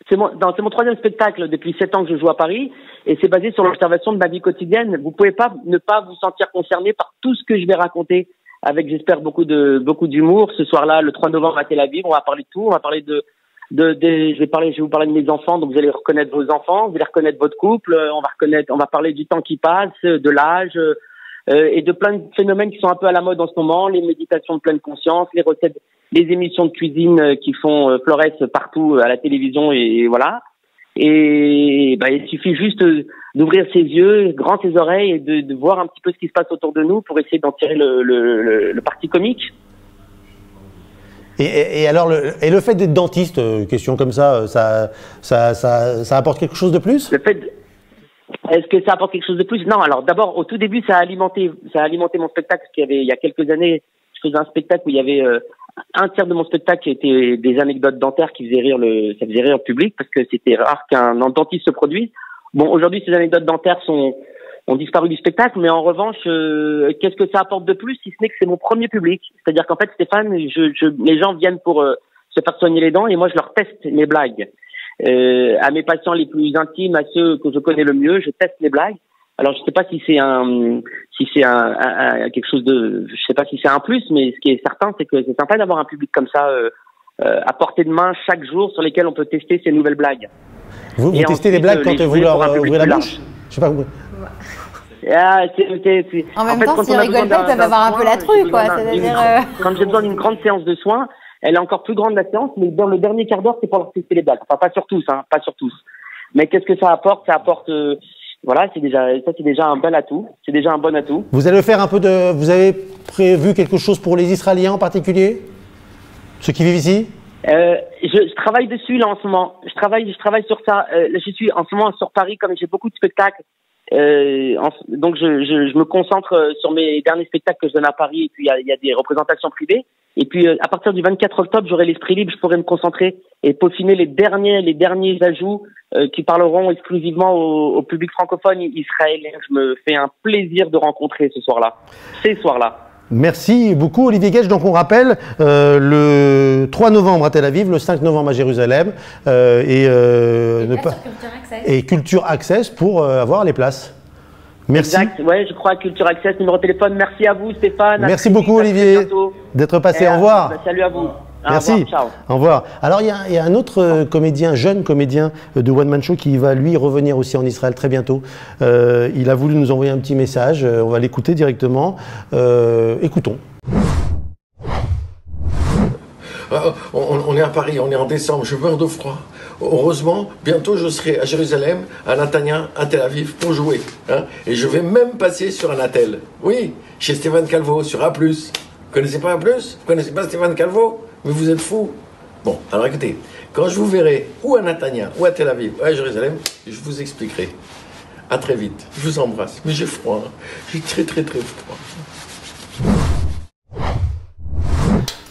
Speaker 5: C'est mon troisième spectacle depuis 7 ans que je joue à Paris et c'est basé sur l'observation de ma vie quotidienne. Vous pouvez pas ne pas vous sentir concerné par tout ce que je vais raconter avec, j'espère, beaucoup d'humour. Ce soir-là, le 3 novembre à Tel Aviv, on va parler de tout. On va parler je vais vous parler de mes enfants, donc vous allez reconnaître vos enfants, vous allez reconnaître votre couple, on va parler du temps qui passe, de l'âge, et de plein de phénomènes qui sont un peu à la mode en ce moment, les méditations de pleine conscience, les recettes, les émissions de cuisine qui font florès partout à la télévision et voilà. Et bah, il suffit juste d'ouvrir ses yeux, grand ses oreilles et de voir un petit peu ce qui se passe autour de nous pour essayer d'en tirer le parti comique.
Speaker 2: Et alors, le fait d'être dentiste, question comme ça apporte quelque chose de plus?
Speaker 5: Est-ce que ça apporte quelque chose de plus? Non, alors d'abord, au tout début, ça a alimenté mon spectacle, parce qu'il y a quelques années, je faisais un spectacle où il y avait un tiers de mon spectacle qui était des anecdotes dentaires qui faisaient rire ça faisait rire le public, parce que c'était rare qu'un dentiste se produise. Bon, aujourd'hui, ces anecdotes dentaires sont ont disparu du spectacle, mais en revanche, qu'est-ce que ça apporte de plus, si ce n'est que c'est mon premier public. C'est-à-dire qu'en fait, Stéphane, les gens viennent pour se faire soigner les dents et moi, je leur teste mes blagues. À mes patients les plus intimes, à ceux que je connais le mieux, je teste les blagues. Alors, je sais pas si c'est quelque chose de, je sais pas si c'est un plus, mais ce qui est certain, c'est que c'est sympa d'avoir un public comme ça à portée de main chaque jour sur lesquels on peut tester ces nouvelles blagues.
Speaker 2: Vous testez les blagues quand vous leur ouvrez la bouche? Je sais pas vous.
Speaker 3: En même temps, s'ils rigolent pas, ils peuvent avoir un peu la true, quoi.
Speaker 5: Quand j'ai besoin d'une grande séance de soins, elle est encore plus grande la séance, mais dans le dernier quart d'heure, c'est pour leur tester les blagues. Enfin, pas sur tous, hein, pas sur tous. Mais qu'est-ce que ça apporte? Ça apporte, voilà, c'est déjà un bel atout. C'est déjà un bon atout.
Speaker 2: Vous allez faire un peu de, vous avez prévu quelque chose pour les Israéliens en particulier? Ceux qui vivent ici?
Speaker 5: Je travaille dessus, là, en ce moment. Je travaille sur ça. Je suis en ce moment sur Paris, comme j'ai beaucoup de spectacles. Donc je me concentre sur mes derniers spectacles que je donne à Paris, et puis il y a des représentations privées. Et puis à partir du 24 octobre, j'aurai l'esprit libre, je pourrai me concentrer et peaufiner les derniers ajouts qui parleront exclusivement au public francophone israélien. Je me fais un plaisir de rencontrer ces soirs-là.
Speaker 2: Merci beaucoup Olivier Gage. Donc on rappelle le 3 novembre à Tel Aviv, le 5 novembre à Jérusalem et Culture Access pour avoir les places. Merci.
Speaker 5: Exact, ouais, je crois Culture Access, numéro de téléphone. Merci à vous Stéphane.
Speaker 2: Merci beaucoup Olivier d'être passé. Au revoir.
Speaker 5: Salut à vous.
Speaker 2: Merci.
Speaker 5: Au revoir, ciao.
Speaker 2: Au revoir. Alors, il y a un autre jeune comédien de One Man Show qui va, lui, revenir aussi en Israël très bientôt. Il a voulu nous envoyer un petit message. On va l'écouter directement. Écoutons.
Speaker 6: On est à Paris, on est en décembre, je meurs de froid. Heureusement, bientôt je serai à Jérusalem, à Netanya, à Tel Aviv pour jouer. Hein, et je vais même passer sur Anatel. Oui, chez Stéphane Calvo, sur A+. Vous connaissez pas A+? Vous connaissez pas Stéphane Calvo? Mais vous êtes fous. Bon, alors écoutez, quand je vous verrai ou à Netanya, ou à Tel Aviv, ou à Jérusalem, je vous expliquerai. À très vite. Je vous embrasse. Mais j'ai froid. Hein. J'ai très très très froid.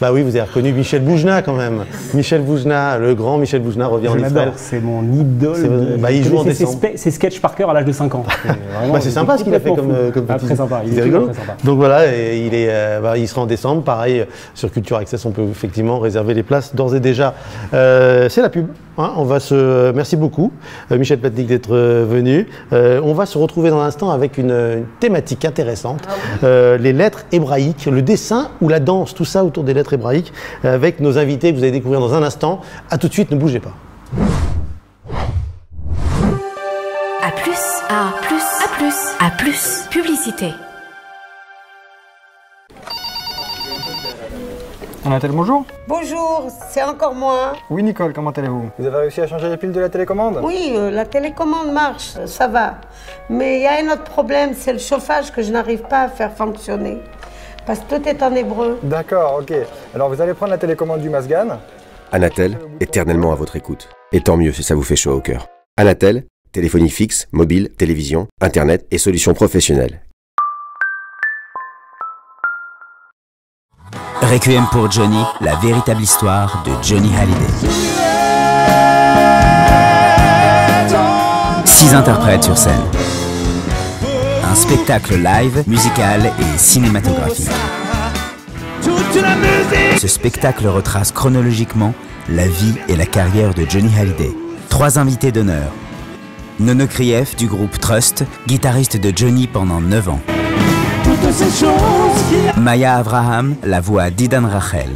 Speaker 2: Bah oui, vous avez reconnu Michel Boujna quand même. Michel Boujna, le grand Michel Boujna revient en Israël.
Speaker 16: C'est mon idole.
Speaker 2: Il joue en décembre.
Speaker 16: Ses sketchs par cœur à l'âge de 5 ans.
Speaker 2: C'est sympa ce qu'il a fait comme petit.
Speaker 16: Très sympa.
Speaker 2: C'est rigolo. Donc voilà, il sera en décembre. Pareil, sur Culture Access, on peut effectivement réserver les places d'ores et déjà. C'est la pub. Hein, merci beaucoup, Michel Platnik, d'être venu. On va se retrouver dans un instant avec une thématique intéressante. Les lettres hébraïques, le dessin ou la danse, tout ça autour des lettres hébraïques, avec nos invités que vous allez découvrir dans un instant. A tout de suite, ne bougez pas.
Speaker 1: A plus, A plus, A plus, A plus, publicité.
Speaker 22: Anatel, bonjour.
Speaker 23: Bonjour, c'est encore moi.
Speaker 22: Oui, Nicole, comment allez-vous? Vous avez réussi à changer les piles de la télécommande?
Speaker 23: Oui, la télécommande marche, ça va. Mais il y a un autre problème, c'est le chauffage que je n'arrive pas à faire fonctionner. Parce que tout est en hébreu.
Speaker 22: D'accord, ok. Alors vous allez prendre la télécommande du Masgan.
Speaker 9: Anatel, éternellement à votre écoute. Et tant mieux si ça vous fait chaud au cœur. Anatel, téléphonie fixe, mobile, télévision, internet et solutions professionnelles.
Speaker 10: Requiem pour Johnny, la véritable histoire de Johnny Hallyday. 6 interprètes sur scène. Un spectacle live, musical et cinématographique. Ce spectacle retrace chronologiquement la vie et la carrière de Johnny Hallyday. 3 invités d'honneur. Nono Krief du groupe Trust, guitariste de Johnny pendant 9 ans. Maya Avraham, la voix d'Idan Rachel.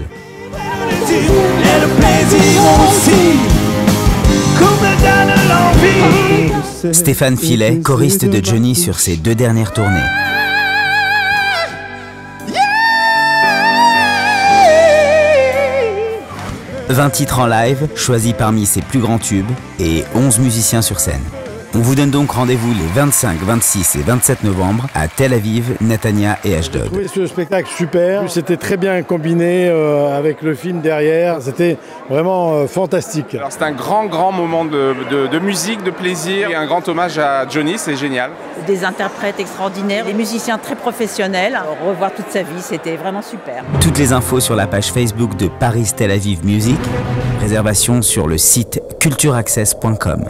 Speaker 10: Stéphane Filet, choriste de Johnny sur ses 2 dernières tournées. « 20 titres en live, choisis parmi ses plus grands tubes, et 11 musiciens sur scène. On vous donne donc rendez-vous les 25, 26 et 27 novembre à Tel Aviv, Netanya et Ashdod.
Speaker 11: J'ai trouvé ce spectacle super, c'était très bien combiné avec le film derrière, c'était vraiment fantastique.
Speaker 12: C'est un grand moment de musique, de plaisir et un grand hommage à Johnny, c'est génial.
Speaker 13: Des interprètes extraordinaires, des musiciens très professionnels. Revoir toute sa vie, c'était vraiment super.
Speaker 10: Toutes les infos sur la page Facebook de Paris Tel Aviv Music. Réservation sur le site cultureaccess.com.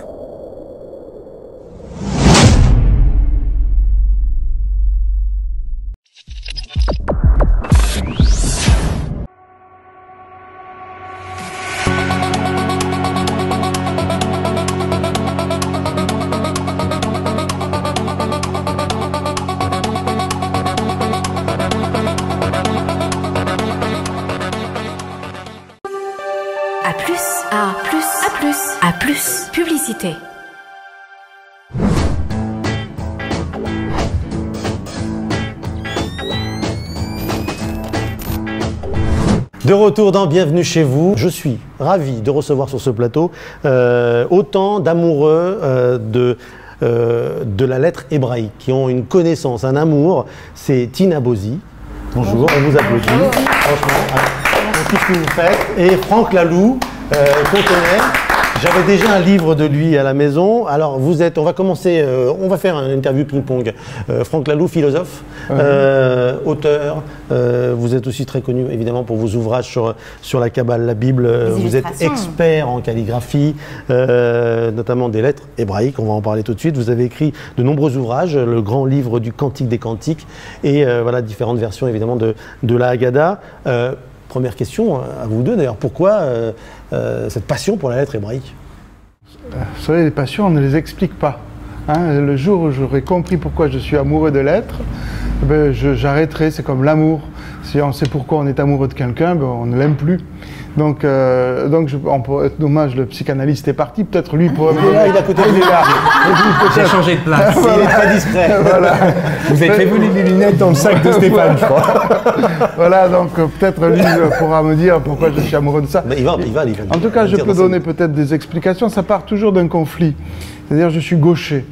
Speaker 1: À plus, à plus, à plus, à plus. Publicité.
Speaker 2: De retour dans Bienvenue chez vous. Je suis ravi de recevoir sur ce plateau autant d'amoureux de la lettre hébraïque qui ont une connaissance, un amour. C'est Tina Bozzi. Bonjour, on vous applaudit. Franchement, pour tout ce que vous faites. Et Franck Laloux, qu'on connaît. J'avais déjà un livre de lui à la maison. Alors, on va commencer, on va faire une interview ping-pong. Franck Laloux, philosophe, auteur. Vous êtes aussi très connu, évidemment, pour vos ouvrages sur la Kabbale, la Bible. Vous êtes expert en calligraphie, notamment des lettres hébraïques. On va en parler tout de suite. Vous avez écrit de nombreux ouvrages, le grand livre du Cantique des Cantiques et voilà, différentes versions, évidemment, de la Haggadah. Première question à vous deux, d'ailleurs. Pourquoi cette passion pour la lettre hébraïque?
Speaker 4: Vous savez, les passions, on ne les explique pas. Hein, le jour où j'aurai compris pourquoi je suis amoureux de lettres, ben, j'arrêterai. C'est comme l'amour. Si on sait pourquoi on est amoureux de quelqu'un, ben, on ne l'aime plus. Donc on pourrait être dommage, le psychanalyste est parti, peut-être lui pourrait...
Speaker 2: Il est là, il est à côté de lui.
Speaker 7: J'ai changé de place.
Speaker 2: Il est très discret.
Speaker 4: Voilà.
Speaker 7: Vous avez fait voler les lunettes dans le sac de Stéphane, je crois.
Speaker 4: Voilà, donc peut-être lui pourra me dire pourquoi je suis amoureux de ça.
Speaker 2: Mais il va.
Speaker 4: En tout cas, je peux donner peut-être des explications. Ça part toujours d'un conflit. C'est-à-dire, je suis gaucher.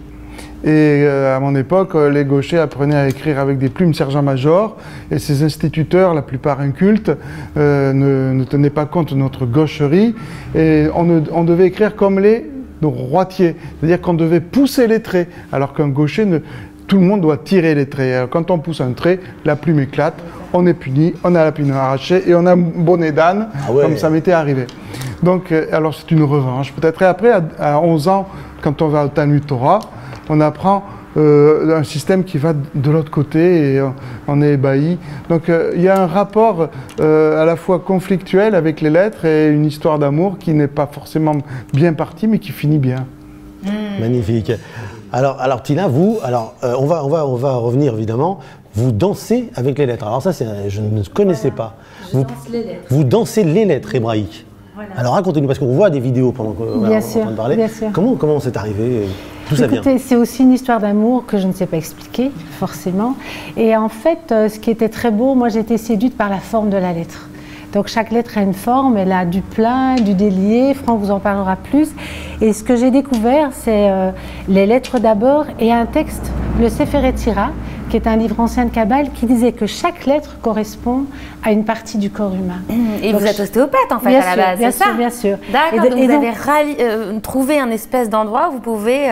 Speaker 4: Et à mon époque, les gauchers apprenaient à écrire avec des plumes sergent-major, et ces instituteurs, la plupart incultes, ne tenaient pas compte de notre gaucherie, et on devait écrire comme les droitiers, c'est-à-dire qu'on devait pousser les traits, alors qu'un gaucher, tout le monde doit tirer les traits. Alors, quand on pousse un trait, la plume éclate, on est puni, on a la plume arrachée, et on a un bonnet d'âne, comme ça m'était arrivé. Donc, alors c'est une revanche. Peut-être après, à 11 ans, quand on va au Talmud Torah, on apprend un système qui va de l'autre côté et on est ébahi. Donc il y a un rapport à la fois conflictuel avec les lettres et une histoire d'amour qui n'est pas forcément bien partie mais qui finit bien.
Speaker 2: Magnifique. Alors Tina, vous, on va revenir évidemment. Vous dansez avec les lettres. Alors ça, je ne connaissais pas.
Speaker 8: Danse les lettres.
Speaker 2: Vous dansez les lettres hébraïques. Voilà. Alors racontez-nous, parce qu'on voit des vidéos pendant qu'on est en train de parler.
Speaker 8: Bien sûr.
Speaker 2: Comment c'est arrivé? D'où ça vient?
Speaker 8: Écoutez, c'est aussi une histoire d'amour que je ne sais pas expliquer, forcément. Et en fait, ce qui était très beau, moi j'étais séduite par la forme de la lettre. Donc chaque lettre a une forme, elle a du plein, du délié, Franck vous en parlera plus. Et ce que j'ai découvert, c'est les lettres d'abord et un texte, le Sefer Yetzira, qui est un livre ancien de Kabbale, qui disait que chaque lettre correspond à une partie du corps humain.
Speaker 3: Et donc, vous êtes ostéopathe en fait
Speaker 8: bien
Speaker 3: à la base,
Speaker 8: bien
Speaker 3: c'est ça?
Speaker 8: Bien sûr.
Speaker 3: D'accord, donc vous avez trouvé un espèce d'endroit où vous pouvez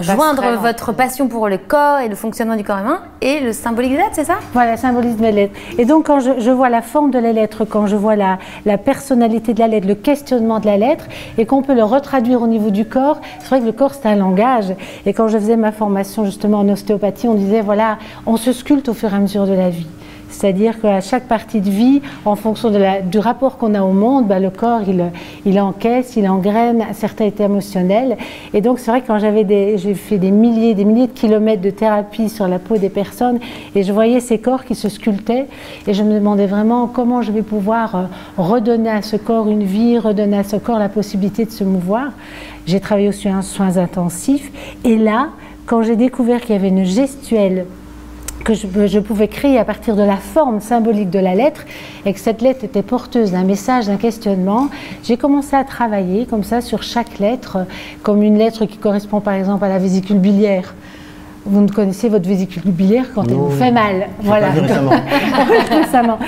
Speaker 3: joindre votre passion pour le corps et le fonctionnement du corps humain et le symbolique des lettres, c'est ça?
Speaker 8: Voilà, le symbolisme des lettres. Et donc quand je vois la forme de la lettre, quand je vois la personnalité de la lettre, le questionnement de la lettre, et qu'on peut le retraduire au niveau du corps, c'est vrai que le corps c'est un langage. Et quand je faisais ma formation justement en ostéopathie, on disait voilà, on se sculpte au fur et à mesure de la vie. C'est-à-dire qu'à chaque partie de vie, en fonction du rapport qu'on a au monde, le corps, il encaisse, il engraine certains états émotionnels. Et donc, c'est vrai que quand j'ai fait des milliers de kilomètres de thérapie sur la peau des personnes, et je voyais ces corps qui se sculptaient, et je me demandais vraiment comment je vais pouvoir redonner à ce corps une vie, redonner à ce corps la possibilité de se mouvoir. J'ai travaillé aussi en soins intensifs. Et là, quand j'ai découvert qu'il y avait une gestuelle que je pouvais créer à partir de la forme symbolique de la lettre, et que cette lettre était porteuse d'un message, d'un questionnement, j'ai commencé à travailler comme ça sur chaque lettre, comme une lettre qui correspond par exemple à la vésicule biliaire. Vous ne connaissez votre vésicule biliaire quand elle vous fait mal. Voilà. Récemment.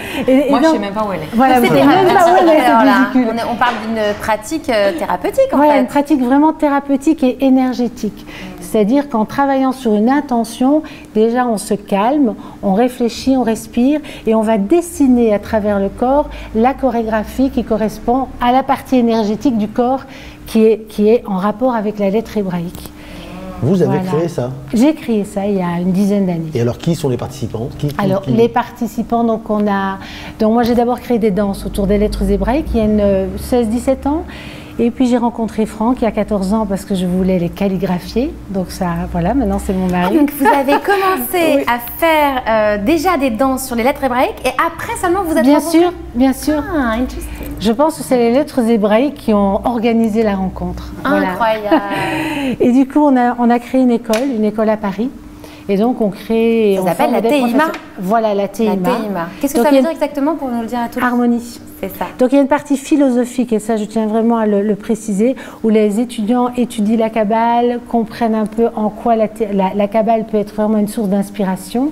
Speaker 3: Moi, je ne sais même pas où elle est.
Speaker 8: Voilà, vous ne savez même pas où elle est, cette vésicule.
Speaker 3: On parle d'une pratique thérapeutique, en fait.
Speaker 8: Une pratique vraiment thérapeutique et énergétique. C'est-à-dire qu'en travaillant sur une intention, déjà on se calme, on réfléchit, on respire et on va dessiner à travers le corps la chorégraphie qui correspond à la partie énergétique du corps qui est en rapport avec la lettre hébraïque.
Speaker 2: Vous avez créé ça?
Speaker 8: J'ai créé ça il y a une dizaine d'années.
Speaker 2: Et alors, qui sont les participants?
Speaker 8: Les participants, donc moi j'ai d'abord créé des danses autour des lettres hébraïques il y a 16-17 ans. Et puis j'ai rencontré Franck il y a 14 ans parce que je voulais les calligraphier. Donc ça, voilà, maintenant c'est mon mari.
Speaker 3: Donc vous avez commencé à faire déjà des danses sur les lettres hébraïques et après seulement vous êtes rencontrés?
Speaker 8: Sûr, bien sûr.
Speaker 3: Ah, interesting.
Speaker 8: Je pense que c'est les lettres hébraïques qui ont organisé la rencontre.
Speaker 3: Incroyable.
Speaker 8: Voilà. Et du coup, on a créé une école à Paris. Et donc on crée...
Speaker 3: Ça s'appelle la TEIMA.
Speaker 8: Voilà, la TEIMA.
Speaker 3: Qu'est-ce que ça veut dire exactement pour nous le dire à tous?
Speaker 8: Harmonie.
Speaker 3: C'est ça.
Speaker 8: Donc il y a une partie philosophique, et ça je tiens vraiment à le préciser, où les étudiants étudient la Kabbale, comprennent un peu en quoi la Kabbale peut être vraiment une source d'inspiration.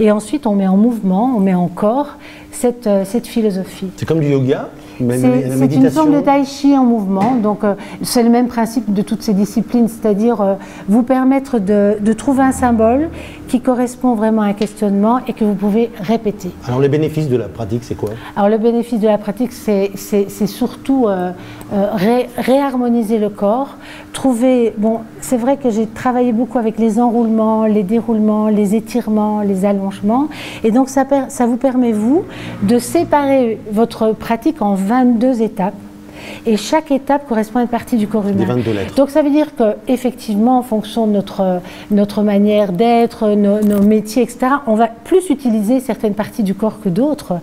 Speaker 8: Et ensuite on met en mouvement, on met en corps cette philosophie.
Speaker 2: C'est comme du yoga?
Speaker 8: C'est une forme de tai chi en mouvement, donc c'est le même principe de toutes ces disciplines, c'est-à-dire vous permettre de trouver un symbole qui correspond vraiment à un questionnement et que vous pouvez répéter.
Speaker 2: Alors les bénéfices de la pratique, c'est quoi?
Speaker 8: Alors le bénéfice de la pratique, c'est surtout réharmoniser le corps, trouver... Bon, c'est vrai que j'ai travaillé beaucoup avec les enroulements, les déroulements, les étirements, les allongements, et donc ça vous permet, vous, de séparer votre pratique en 22 étapes. Et chaque étape correspond à une partie du corps humain.
Speaker 2: 22 lettres.
Speaker 8: Donc ça veut dire qu'effectivement, en fonction de notre manière d'être, nos métiers, etc., on va plus utiliser certaines parties du corps que d'autres.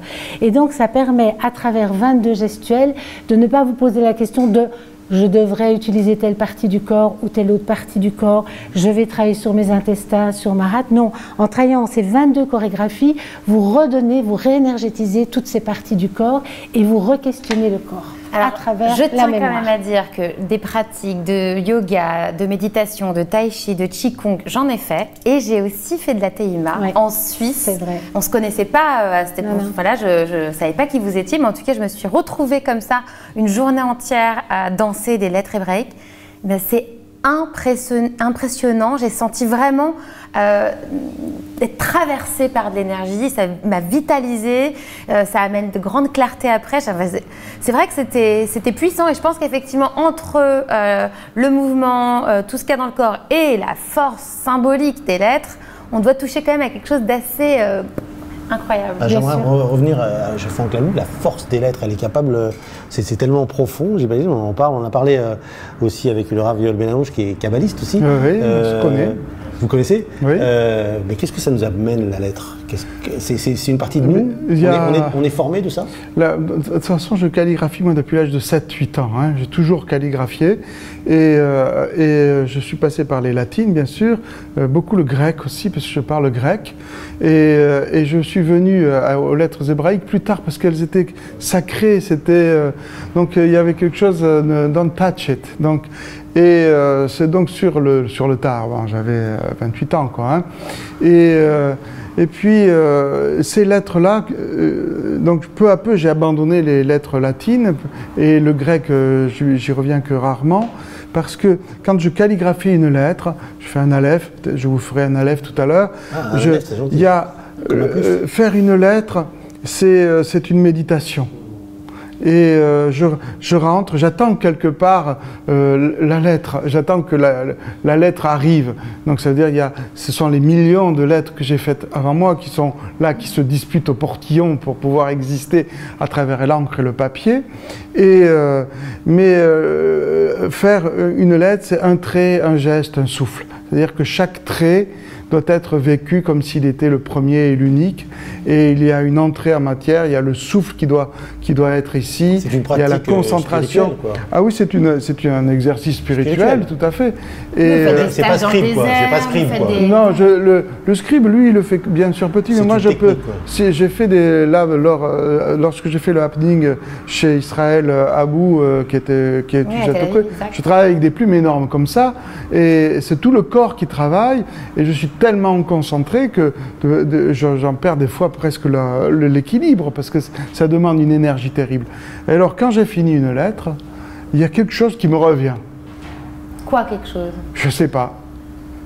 Speaker 8: Et donc ça permet, à travers 22 gestuels, de ne pas vous poser la question de je devrais utiliser telle partie du corps ou telle autre partie du corps, je vais travailler sur mes intestins, sur ma rate. Non, en travaillant ces 22 chorégraphies, vous redonnez, vous réénergétisez toutes ces parties du corps et vous re-questionnez le corps.
Speaker 3: Alors,
Speaker 8: à travers
Speaker 3: je tiens
Speaker 8: la mémoire.
Speaker 3: quand même à dire que des pratiques de yoga, de méditation, de tai chi, de qigong, j'en ai fait. Et j'ai aussi fait de la teima en Suisse.
Speaker 8: C'est vrai.
Speaker 3: On ne se connaissait pas à cette époque. Voilà, je ne savais pas qui vous étiez, mais en tout cas, je me suis retrouvée comme ça une journée entière à danser des lettres hébraïques. Ben, c'est impressionnant. J'ai senti vraiment être traversée par de l'énergie. Ça m'a vitalisée. Ça amène de grandes clartés après. C'est vrai que c'était puissant et je pense qu'effectivement, entre le mouvement, tout ce qu'il y a dans le corps et la force symbolique des lettres, on doit toucher quand même à quelque chose d'assez incroyable.
Speaker 2: J'aimerais revenir à Franck Laloux. La force des lettres, elle est capable, c'est tellement profond, j'imagine, on a parlé aussi avec le Rav Yoel Ben-Aouch qui est kabbaliste aussi.
Speaker 4: Oui, on se connaît.
Speaker 2: Vous connaissez?
Speaker 4: Oui.
Speaker 2: Mais qu'est-ce que ça nous amène, la lettre? C'est une partie de nous? On est formé de ça?
Speaker 4: De toute façon, je calligraphie moi depuis l'âge de 7-8 ans. Hein. J'ai toujours calligraphié. Et je suis passé par les latines, bien sûr. Beaucoup le grec aussi, parce que je parle grec. Et je suis venu aux lettres hébraïques plus tard, parce qu'elles étaient sacrées. Donc il y avait quelque chose, don't touch it. Donc, et c'est donc sur le tard. Bon, j'avais 28 ans, quoi. Hein. Et puis, ces lettres-là, donc peu à peu, j'ai abandonné les lettres latines et le grec, j'y reviens que rarement, parce que quand je calligraphie une lettre, je fais un aleph, je vous ferai un aleph tout à l'heure. Faire une lettre, c'est une méditation. Et je rentre, j'attends quelque part la lettre, j'attends que la lettre arrive. Donc ça veut dire ce sont les millions de lettres que j'ai faites avant moi qui sont là, qui se disputent au portillon pour pouvoir exister à travers l'encre et le papier. Mais faire une lettre, c'est un trait, un geste, un souffle. C'est-à-dire que chaque trait doit être vécu comme s'il était le premier et l'unique. Et il y a une entrée en matière, il y a le souffle qui doit être ici, il y a la concentration. Ah oui, c'est un exercice spirituel, tout à fait.
Speaker 2: C'est pas scribe, quoi. C'est pas scribe, quoi.
Speaker 4: Non, le scribe, lui, il le fait bien sûr petit, mais moi je peux. J'ai fait lorsque j'ai fait le happening chez Israël Abou, qui est du Château, je travaille avec des plumes énormes comme ça, et c'est tout le corps qui travaille, et je suis tellement concentré que j'en perds des fois presque l'équilibre, parce que ça demande une énergie terrible. Et alors, quand j'ai fini une lettre, il y a quelque chose qui me revient.
Speaker 3: Quoi, quelque chose?
Speaker 4: Je sais pas.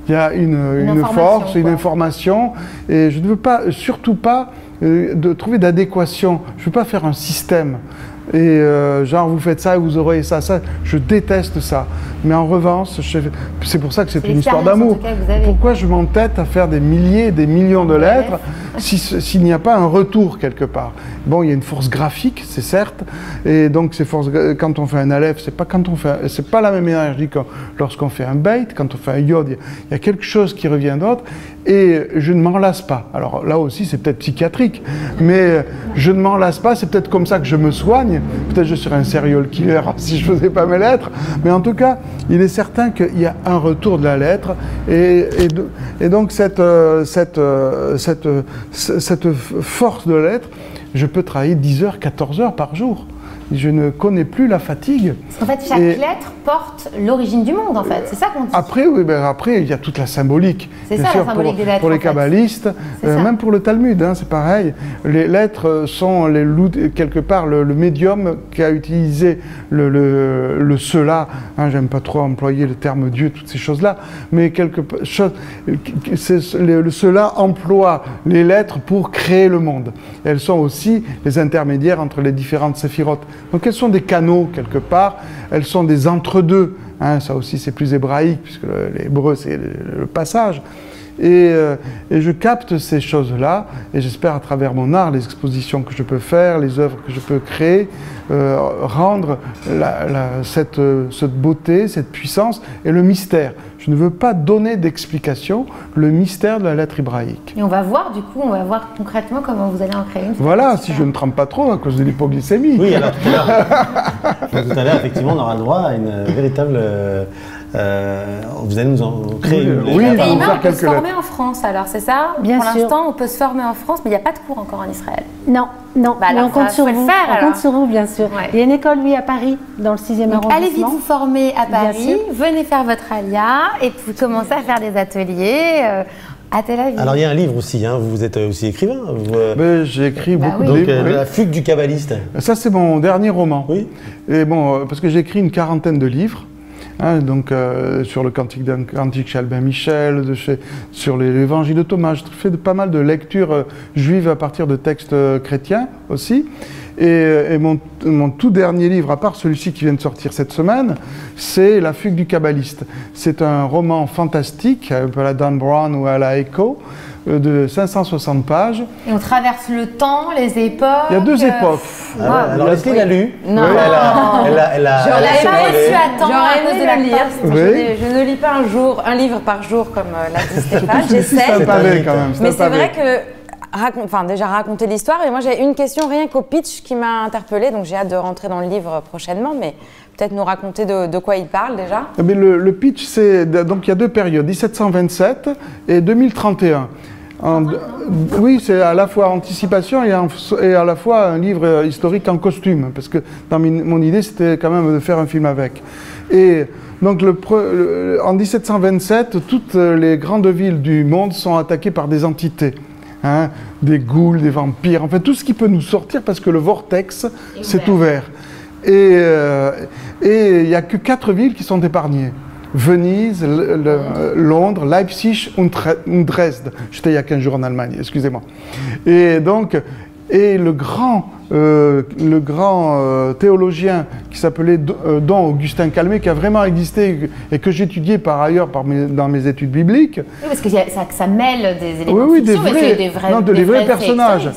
Speaker 4: Il y a une force, une information, et je ne veux pas, surtout pas, de trouver d'adéquation. Je ne veux pas faire un système. Et genre, vous faites ça et vous aurez ça. Je déteste ça. Mais en revanche, c'est pour ça que c'est une histoire d'amour. Pourquoi je m'entête à faire des milliers, des millions de lettres s'il n'y a pas un retour quelque part. Bon, il y a une force graphique, c'est certes, et donc quand on fait un aleph, c'est pas la même énergie que lorsqu'on fait un beit, quand on fait un yod, il y a quelque chose qui revient d'autre, et je ne m'en lasse pas. Alors là aussi, c'est peut-être psychiatrique, mais je ne m'en lasse pas, c'est peut-être comme ça que je me soigne, peut-être je serais un serial killer si je faisais pas mes lettres, mais en tout cas, il est certain qu'il y a un retour de la lettre, et donc cette force de la lettre, je peux travailler 10 heures, 14 heures par jour. Je ne connais plus la fatigue.
Speaker 3: Parce qu'en fait, chaque lettre porte l'origine du monde, en fait. C'est ça qu'on dit.
Speaker 4: Après, oui, après, il y a toute la symbolique.
Speaker 3: C'est ça, la symbolique des lettres.
Speaker 4: Pour les kabbalistes, même pour le Talmud, hein, c'est pareil. Les lettres sont quelque part le médium qu'a utilisé le cela. Hein, j'aime pas trop employer le terme Dieu, toutes ces choses-là, mais le cela emploie les lettres pour créer le monde. Et elles sont aussi les intermédiaires entre les différentes séphirotes. Donc elles sont des canaux quelque part, elles sont des entre-deux, hein, ça aussi c'est plus hébraïque puisque l'hébreu c'est le passage, et je capte ces choses-là et j'espère à travers mon art, les expositions que je peux faire, les œuvres que je peux créer, rendre cette beauté, cette puissance et le mystère. Je ne veux pas donner d'explication, le mystère de la lettre hébraïque.
Speaker 3: Et on va voir du coup, concrètement comment vous allez en créer une.
Speaker 4: Voilà, si je ne trempe pas trop à cause de l'hypoglycémie.
Speaker 2: Oui, alors tout à l'heure, effectivement, on aura le droit à une véritable... vous allez nous en créer une.
Speaker 3: Oui, on peut se former en France, alors c'est ça?
Speaker 8: Bien sûr.
Speaker 3: Pour l'instant, on peut se former en France, mais il n'y a pas de cours encore en Israël.
Speaker 8: Non, mais on compte sur vous.
Speaker 3: On
Speaker 8: compte sur vous, bien sûr. Ouais. Il y a une école, oui, à Paris, dans le 6e arrondissement.
Speaker 3: Allez vite vous former à Paris, venez faire votre alia, et puis commencez à faire des ateliers. À Tel Aviv.
Speaker 2: Alors il y a un livre aussi, hein, vous êtes aussi écrivain.
Speaker 4: J'ai écrit beaucoup de livres.
Speaker 2: La fugue du kabbaliste. Ça
Speaker 4: c'est mon dernier roman.
Speaker 2: Oui.
Speaker 4: Et bon, parce que j'ai écrit une quarantaine de livres. Hein, donc sur le cantique chez Albin Michel, sur l'évangile de Thomas. J'ai fait pas mal de lectures juives à partir de textes chrétiens aussi. Et mon tout dernier livre, à part celui-ci qui vient de sortir cette semaine, c'est La fugue du kabbaliste. C'est un roman fantastique, un peu à la Dan Brown ou à la Echo, de 560 pages.
Speaker 3: Et on traverse le temps, les époques.
Speaker 4: Il y a 2 époques.
Speaker 2: Alors, est-ce qu'il a lu?
Speaker 15: Non.
Speaker 3: J'aurais pas su attendre à cause de la lire.
Speaker 15: Je ne lis pas un livre par jour comme l'a dit Stéphane. J'essaie. Mais c'est vrai que déjà raconter l'histoire. Et moi, j'ai une question rien qu'au pitch qui m'a interpellée. Donc, j'ai hâte de rentrer dans le livre prochainement. Mais peut-être nous raconter de quoi il parle déjà.
Speaker 4: Mais le pitch, donc il y a 2 périodes, 1727 et 2031. Oui, c'est à la fois anticipation et à la fois un livre historique en costume, parce que dans mon idée, c'était quand même de faire un film avec. Et donc, en 1727, toutes les grandes villes du monde sont attaquées par des entités. Hein, des ghouls, des vampires, en fait tout ce qui peut nous sortir parce que le vortex s'est ouvert. Et il n'y a que 4 villes qui sont épargnées. Venise, Londres, Leipzig und Dresde. J'étais il y a 15 jours en Allemagne, excusez-moi. Et donc, le grand théologien qui s'appelait Don Augustin Calmet, qui a vraiment existé et que j'étudiais par ailleurs dans mes études bibliques.
Speaker 3: Oui, parce que ça mêle des éléments de fiction,
Speaker 4: mais des vrais personnages.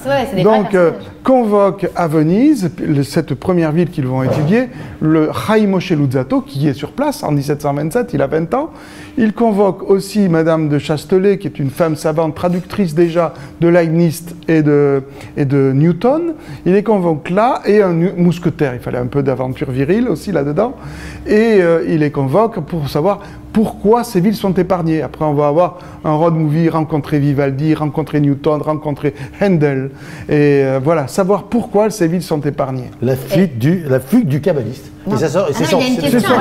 Speaker 4: Donc, convoque à Venise, cette première ville qu'ils vont étudier, le Chaim Moshe Luzzatto, qui est sur place en 1727, il a 20 ans. Il convoque aussi Madame de Chastelet, qui est une femme savante, traductrice déjà de Leibniz et de Newton. Il les convoque là, et un mousquetaire. Il fallait un peu d'aventure virile aussi là-dedans. Et il les convoque pour savoir pourquoi ces villes sont épargnées. Après, on va avoir un road movie, rencontrer Vivaldi, rencontrer Newton, rencontrer Handel. Et voilà, savoir pourquoi ces villes sont épargnées.
Speaker 2: La fugue du kabbaliste.
Speaker 3: Et ça sort, il y a une question.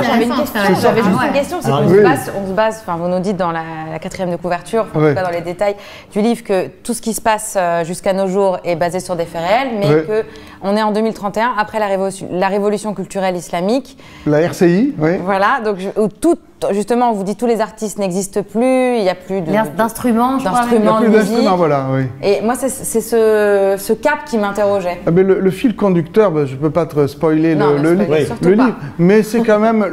Speaker 3: J'avais juste
Speaker 15: une question, c'est qu'on se base, enfin vous nous dites dans la 4e de couverture, en tout cas dans les détails du livre, que tout ce qui se passe jusqu'à nos jours est basé sur des faits réels, mais qu'on est en 2031, après la révolution culturelle islamique.
Speaker 4: La RCI, oui.
Speaker 15: Voilà, donc justement, on vous dit tous les artistes n'existent plus, il n'y a plus
Speaker 3: d'instruments,
Speaker 4: voilà, oui.
Speaker 15: Et moi, c'est ce cap qui m'interrogeait.
Speaker 4: Ah ben le fil conducteur, je ne peux pas te spoiler le livre, mais c'est quand même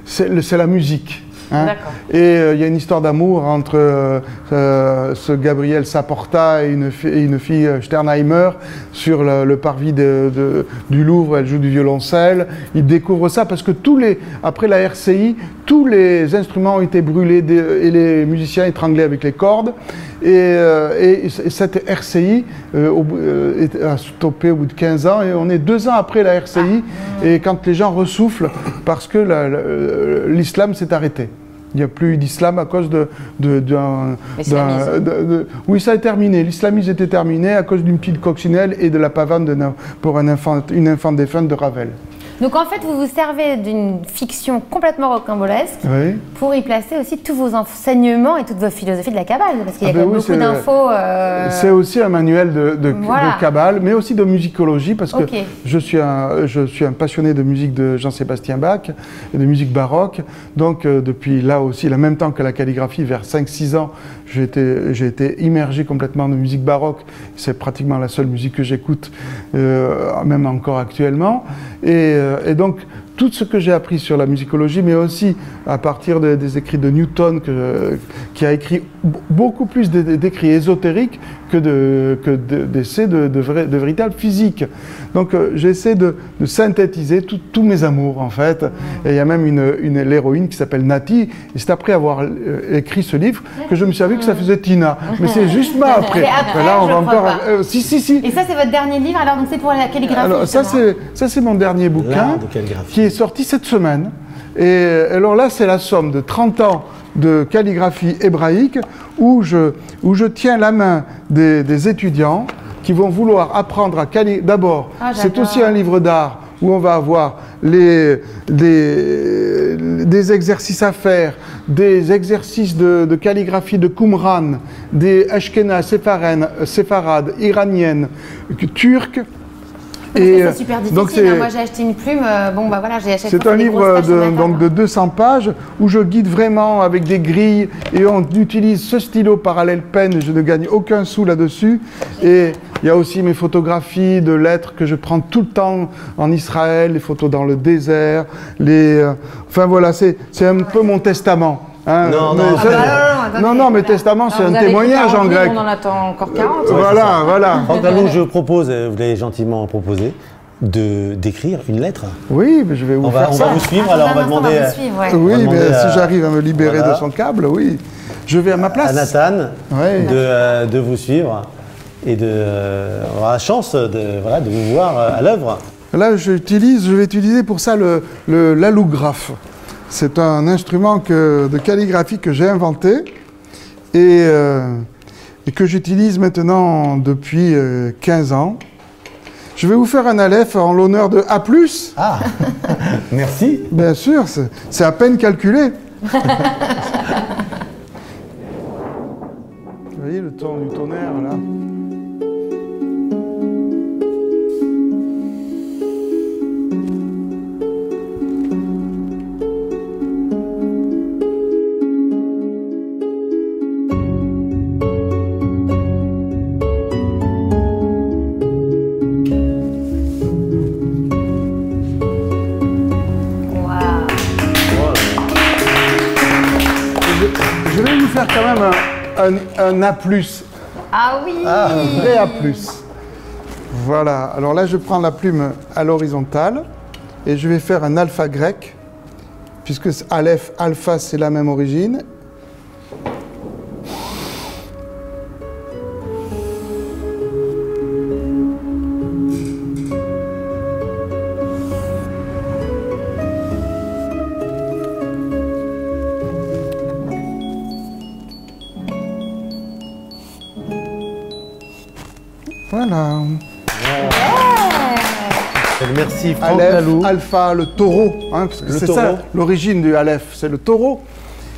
Speaker 4: c'est la musique. Hein. Et il y a une histoire d'amour entre ce Gabriel Saporta et une fille Sternheimer sur le parvis du Louvre. Elle joue du violoncelle. Il découvre ça parce que après la RCI, tous les instruments ont été brûlés et les musiciens étranglés avec les cordes. Et cette RCI a stoppé au bout de 15 ans et on est 2 ans après la RCI et quand les gens ressoufflent parce que l'islam s'est arrêté. Il n'y a plus d'islam à cause oui, ça est terminé. L'islamisme était terminé à cause d'une petite coccinelle et de la pavane pour une infant défunte de Ravel.
Speaker 3: Donc en fait, vous vous servez d'une fiction complètement rocambolesque pour y placer aussi tous vos enseignements et toutes vos philosophies de la Kabbale, parce qu'il y a quand même beaucoup d'infos. C'est
Speaker 4: aussi un manuel de Kabbale, mais aussi de musicologie, parce que je suis un passionné de musique de Jean-Sébastien Bach et de musique baroque. Donc depuis là aussi, en même temps que la calligraphie, vers 5-6 ans, j'ai été immergé complètement de musique baroque. C'est pratiquement la seule musique que j'écoute, même encore actuellement. Et donc, tout ce que j'ai appris sur la musicologie, mais aussi à partir des écrits de Newton, qui a écrit beaucoup plus d'écrits ésotériques que d'essais de véritable physique. Donc j'essaie de synthétiser tous mes amours, en fait. Et il y a même l'héroïne qui s'appelle Nati. Et c'est après avoir écrit ce livre que je me suis aperçu que ça faisait Tina. Mais c'est juste moi après. Là, on va encore... si. Et
Speaker 3: ça, c'est votre dernier livre, alors donc c'est pour la calligraphie.
Speaker 4: Alors, ça, c'est mon dernier bouquin qui est sorti cette semaine. Et alors là, c'est la somme de 30 ans de calligraphie hébraïque où je tiens la main des étudiants qui vont vouloir apprendre à calligraphier. D'abord, c'est aussi un livre d'art où on va avoir des exercices à faire, des exercices de calligraphie de Qumran, des Ashkénazes, séfarades, iraniennes, turques.
Speaker 3: C'est super difficile. Moi, j'ai acheté une plume. J'ai acheté.
Speaker 4: C'est un livre de 200 pages où je guide vraiment avec des grilles et on utilise ce stylo parallèle pen. Je ne gagne aucun sou là-dessus. Et il y a aussi mes photographies de lettres que je prends tout le temps en Israël, les photos dans le désert. Enfin voilà, c'est un peu mon testament. Hein, non, mais testament, c'est un témoignage en grec.
Speaker 15: On en attend encore 40.
Speaker 4: Voilà.
Speaker 2: Franck Laloux, je propose, vous l'avez gentiment proposé, d'écrire une lettre.
Speaker 4: Oui, mais je vais vous faire ça.
Speaker 2: On va vous suivre, alors on va demander...
Speaker 4: Oui, mais si j'arrive à me libérer de son câble, oui. Je vais à ma place.
Speaker 2: À Nathan, de vous suivre et avoir la chance de vous voir à l'œuvre.
Speaker 4: Là, je vais utiliser pour ça l'allographe. C'est un instrument de calligraphie que j'ai inventé et que j'utilise maintenant depuis 15 ans. Je vais vous faire un Aleph en l'honneur de A+.
Speaker 2: Ah, merci.
Speaker 4: Bien sûr, c'est à peine calculé. Vous voyez le ton du tonnerre là. Quand même un A+.
Speaker 3: Ah oui.
Speaker 4: Un vrai A+. Voilà. Alors là, je prends la plume à l'horizontale et je vais faire un alpha grec, puisque Aleph, alpha, c'est la même origine. Voilà.
Speaker 2: Merci Franck
Speaker 4: Aleph,
Speaker 2: Laloux.
Speaker 4: Alpha, le taureau, hein, parce que c'est ça l'origine du Aleph, c'est le taureau.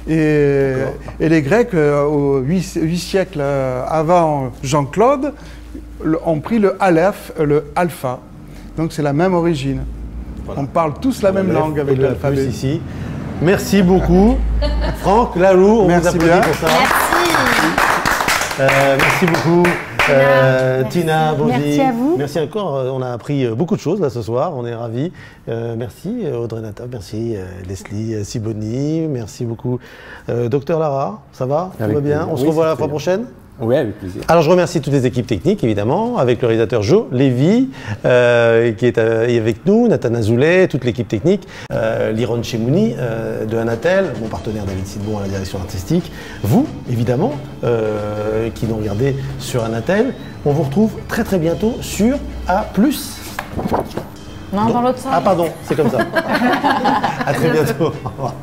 Speaker 4: Et les Grecs, au 8 siècles avant Jean-Claude, ont pris le Aleph, le Alpha. Donc c'est la même origine. Voilà. On parle tous la même langue avec l'alphabet.
Speaker 2: Ici. Merci beaucoup. Franck Laloux, on vous applaudit pour ça.
Speaker 3: Merci.
Speaker 2: Merci beaucoup. Tina Baudy.
Speaker 8: Merci à vous.
Speaker 2: Merci encore. On a appris beaucoup de choses là ce soir. On est ravis. Merci Audrey Nataf, merci Leslie Sibony, merci beaucoup Docteur Lara. Ça va? Tout va bien? On se revoit la fois prochaine?
Speaker 7: Oui, avec plaisir.
Speaker 2: Alors je remercie toutes les équipes techniques évidemment, avec le réalisateur Joe Lévy qui est avec nous, Nathan Azoulay, toute l'équipe technique, Liron Chemouni de Anatel, mon partenaire David Sidbon à la direction artistique, vous évidemment qui nous regardez sur Anatel. On vous retrouve très très bientôt sur A+.
Speaker 15: Non, dans l'autre sens.
Speaker 2: Ah pardon, c'est comme ça. À très bientôt. Au revoir.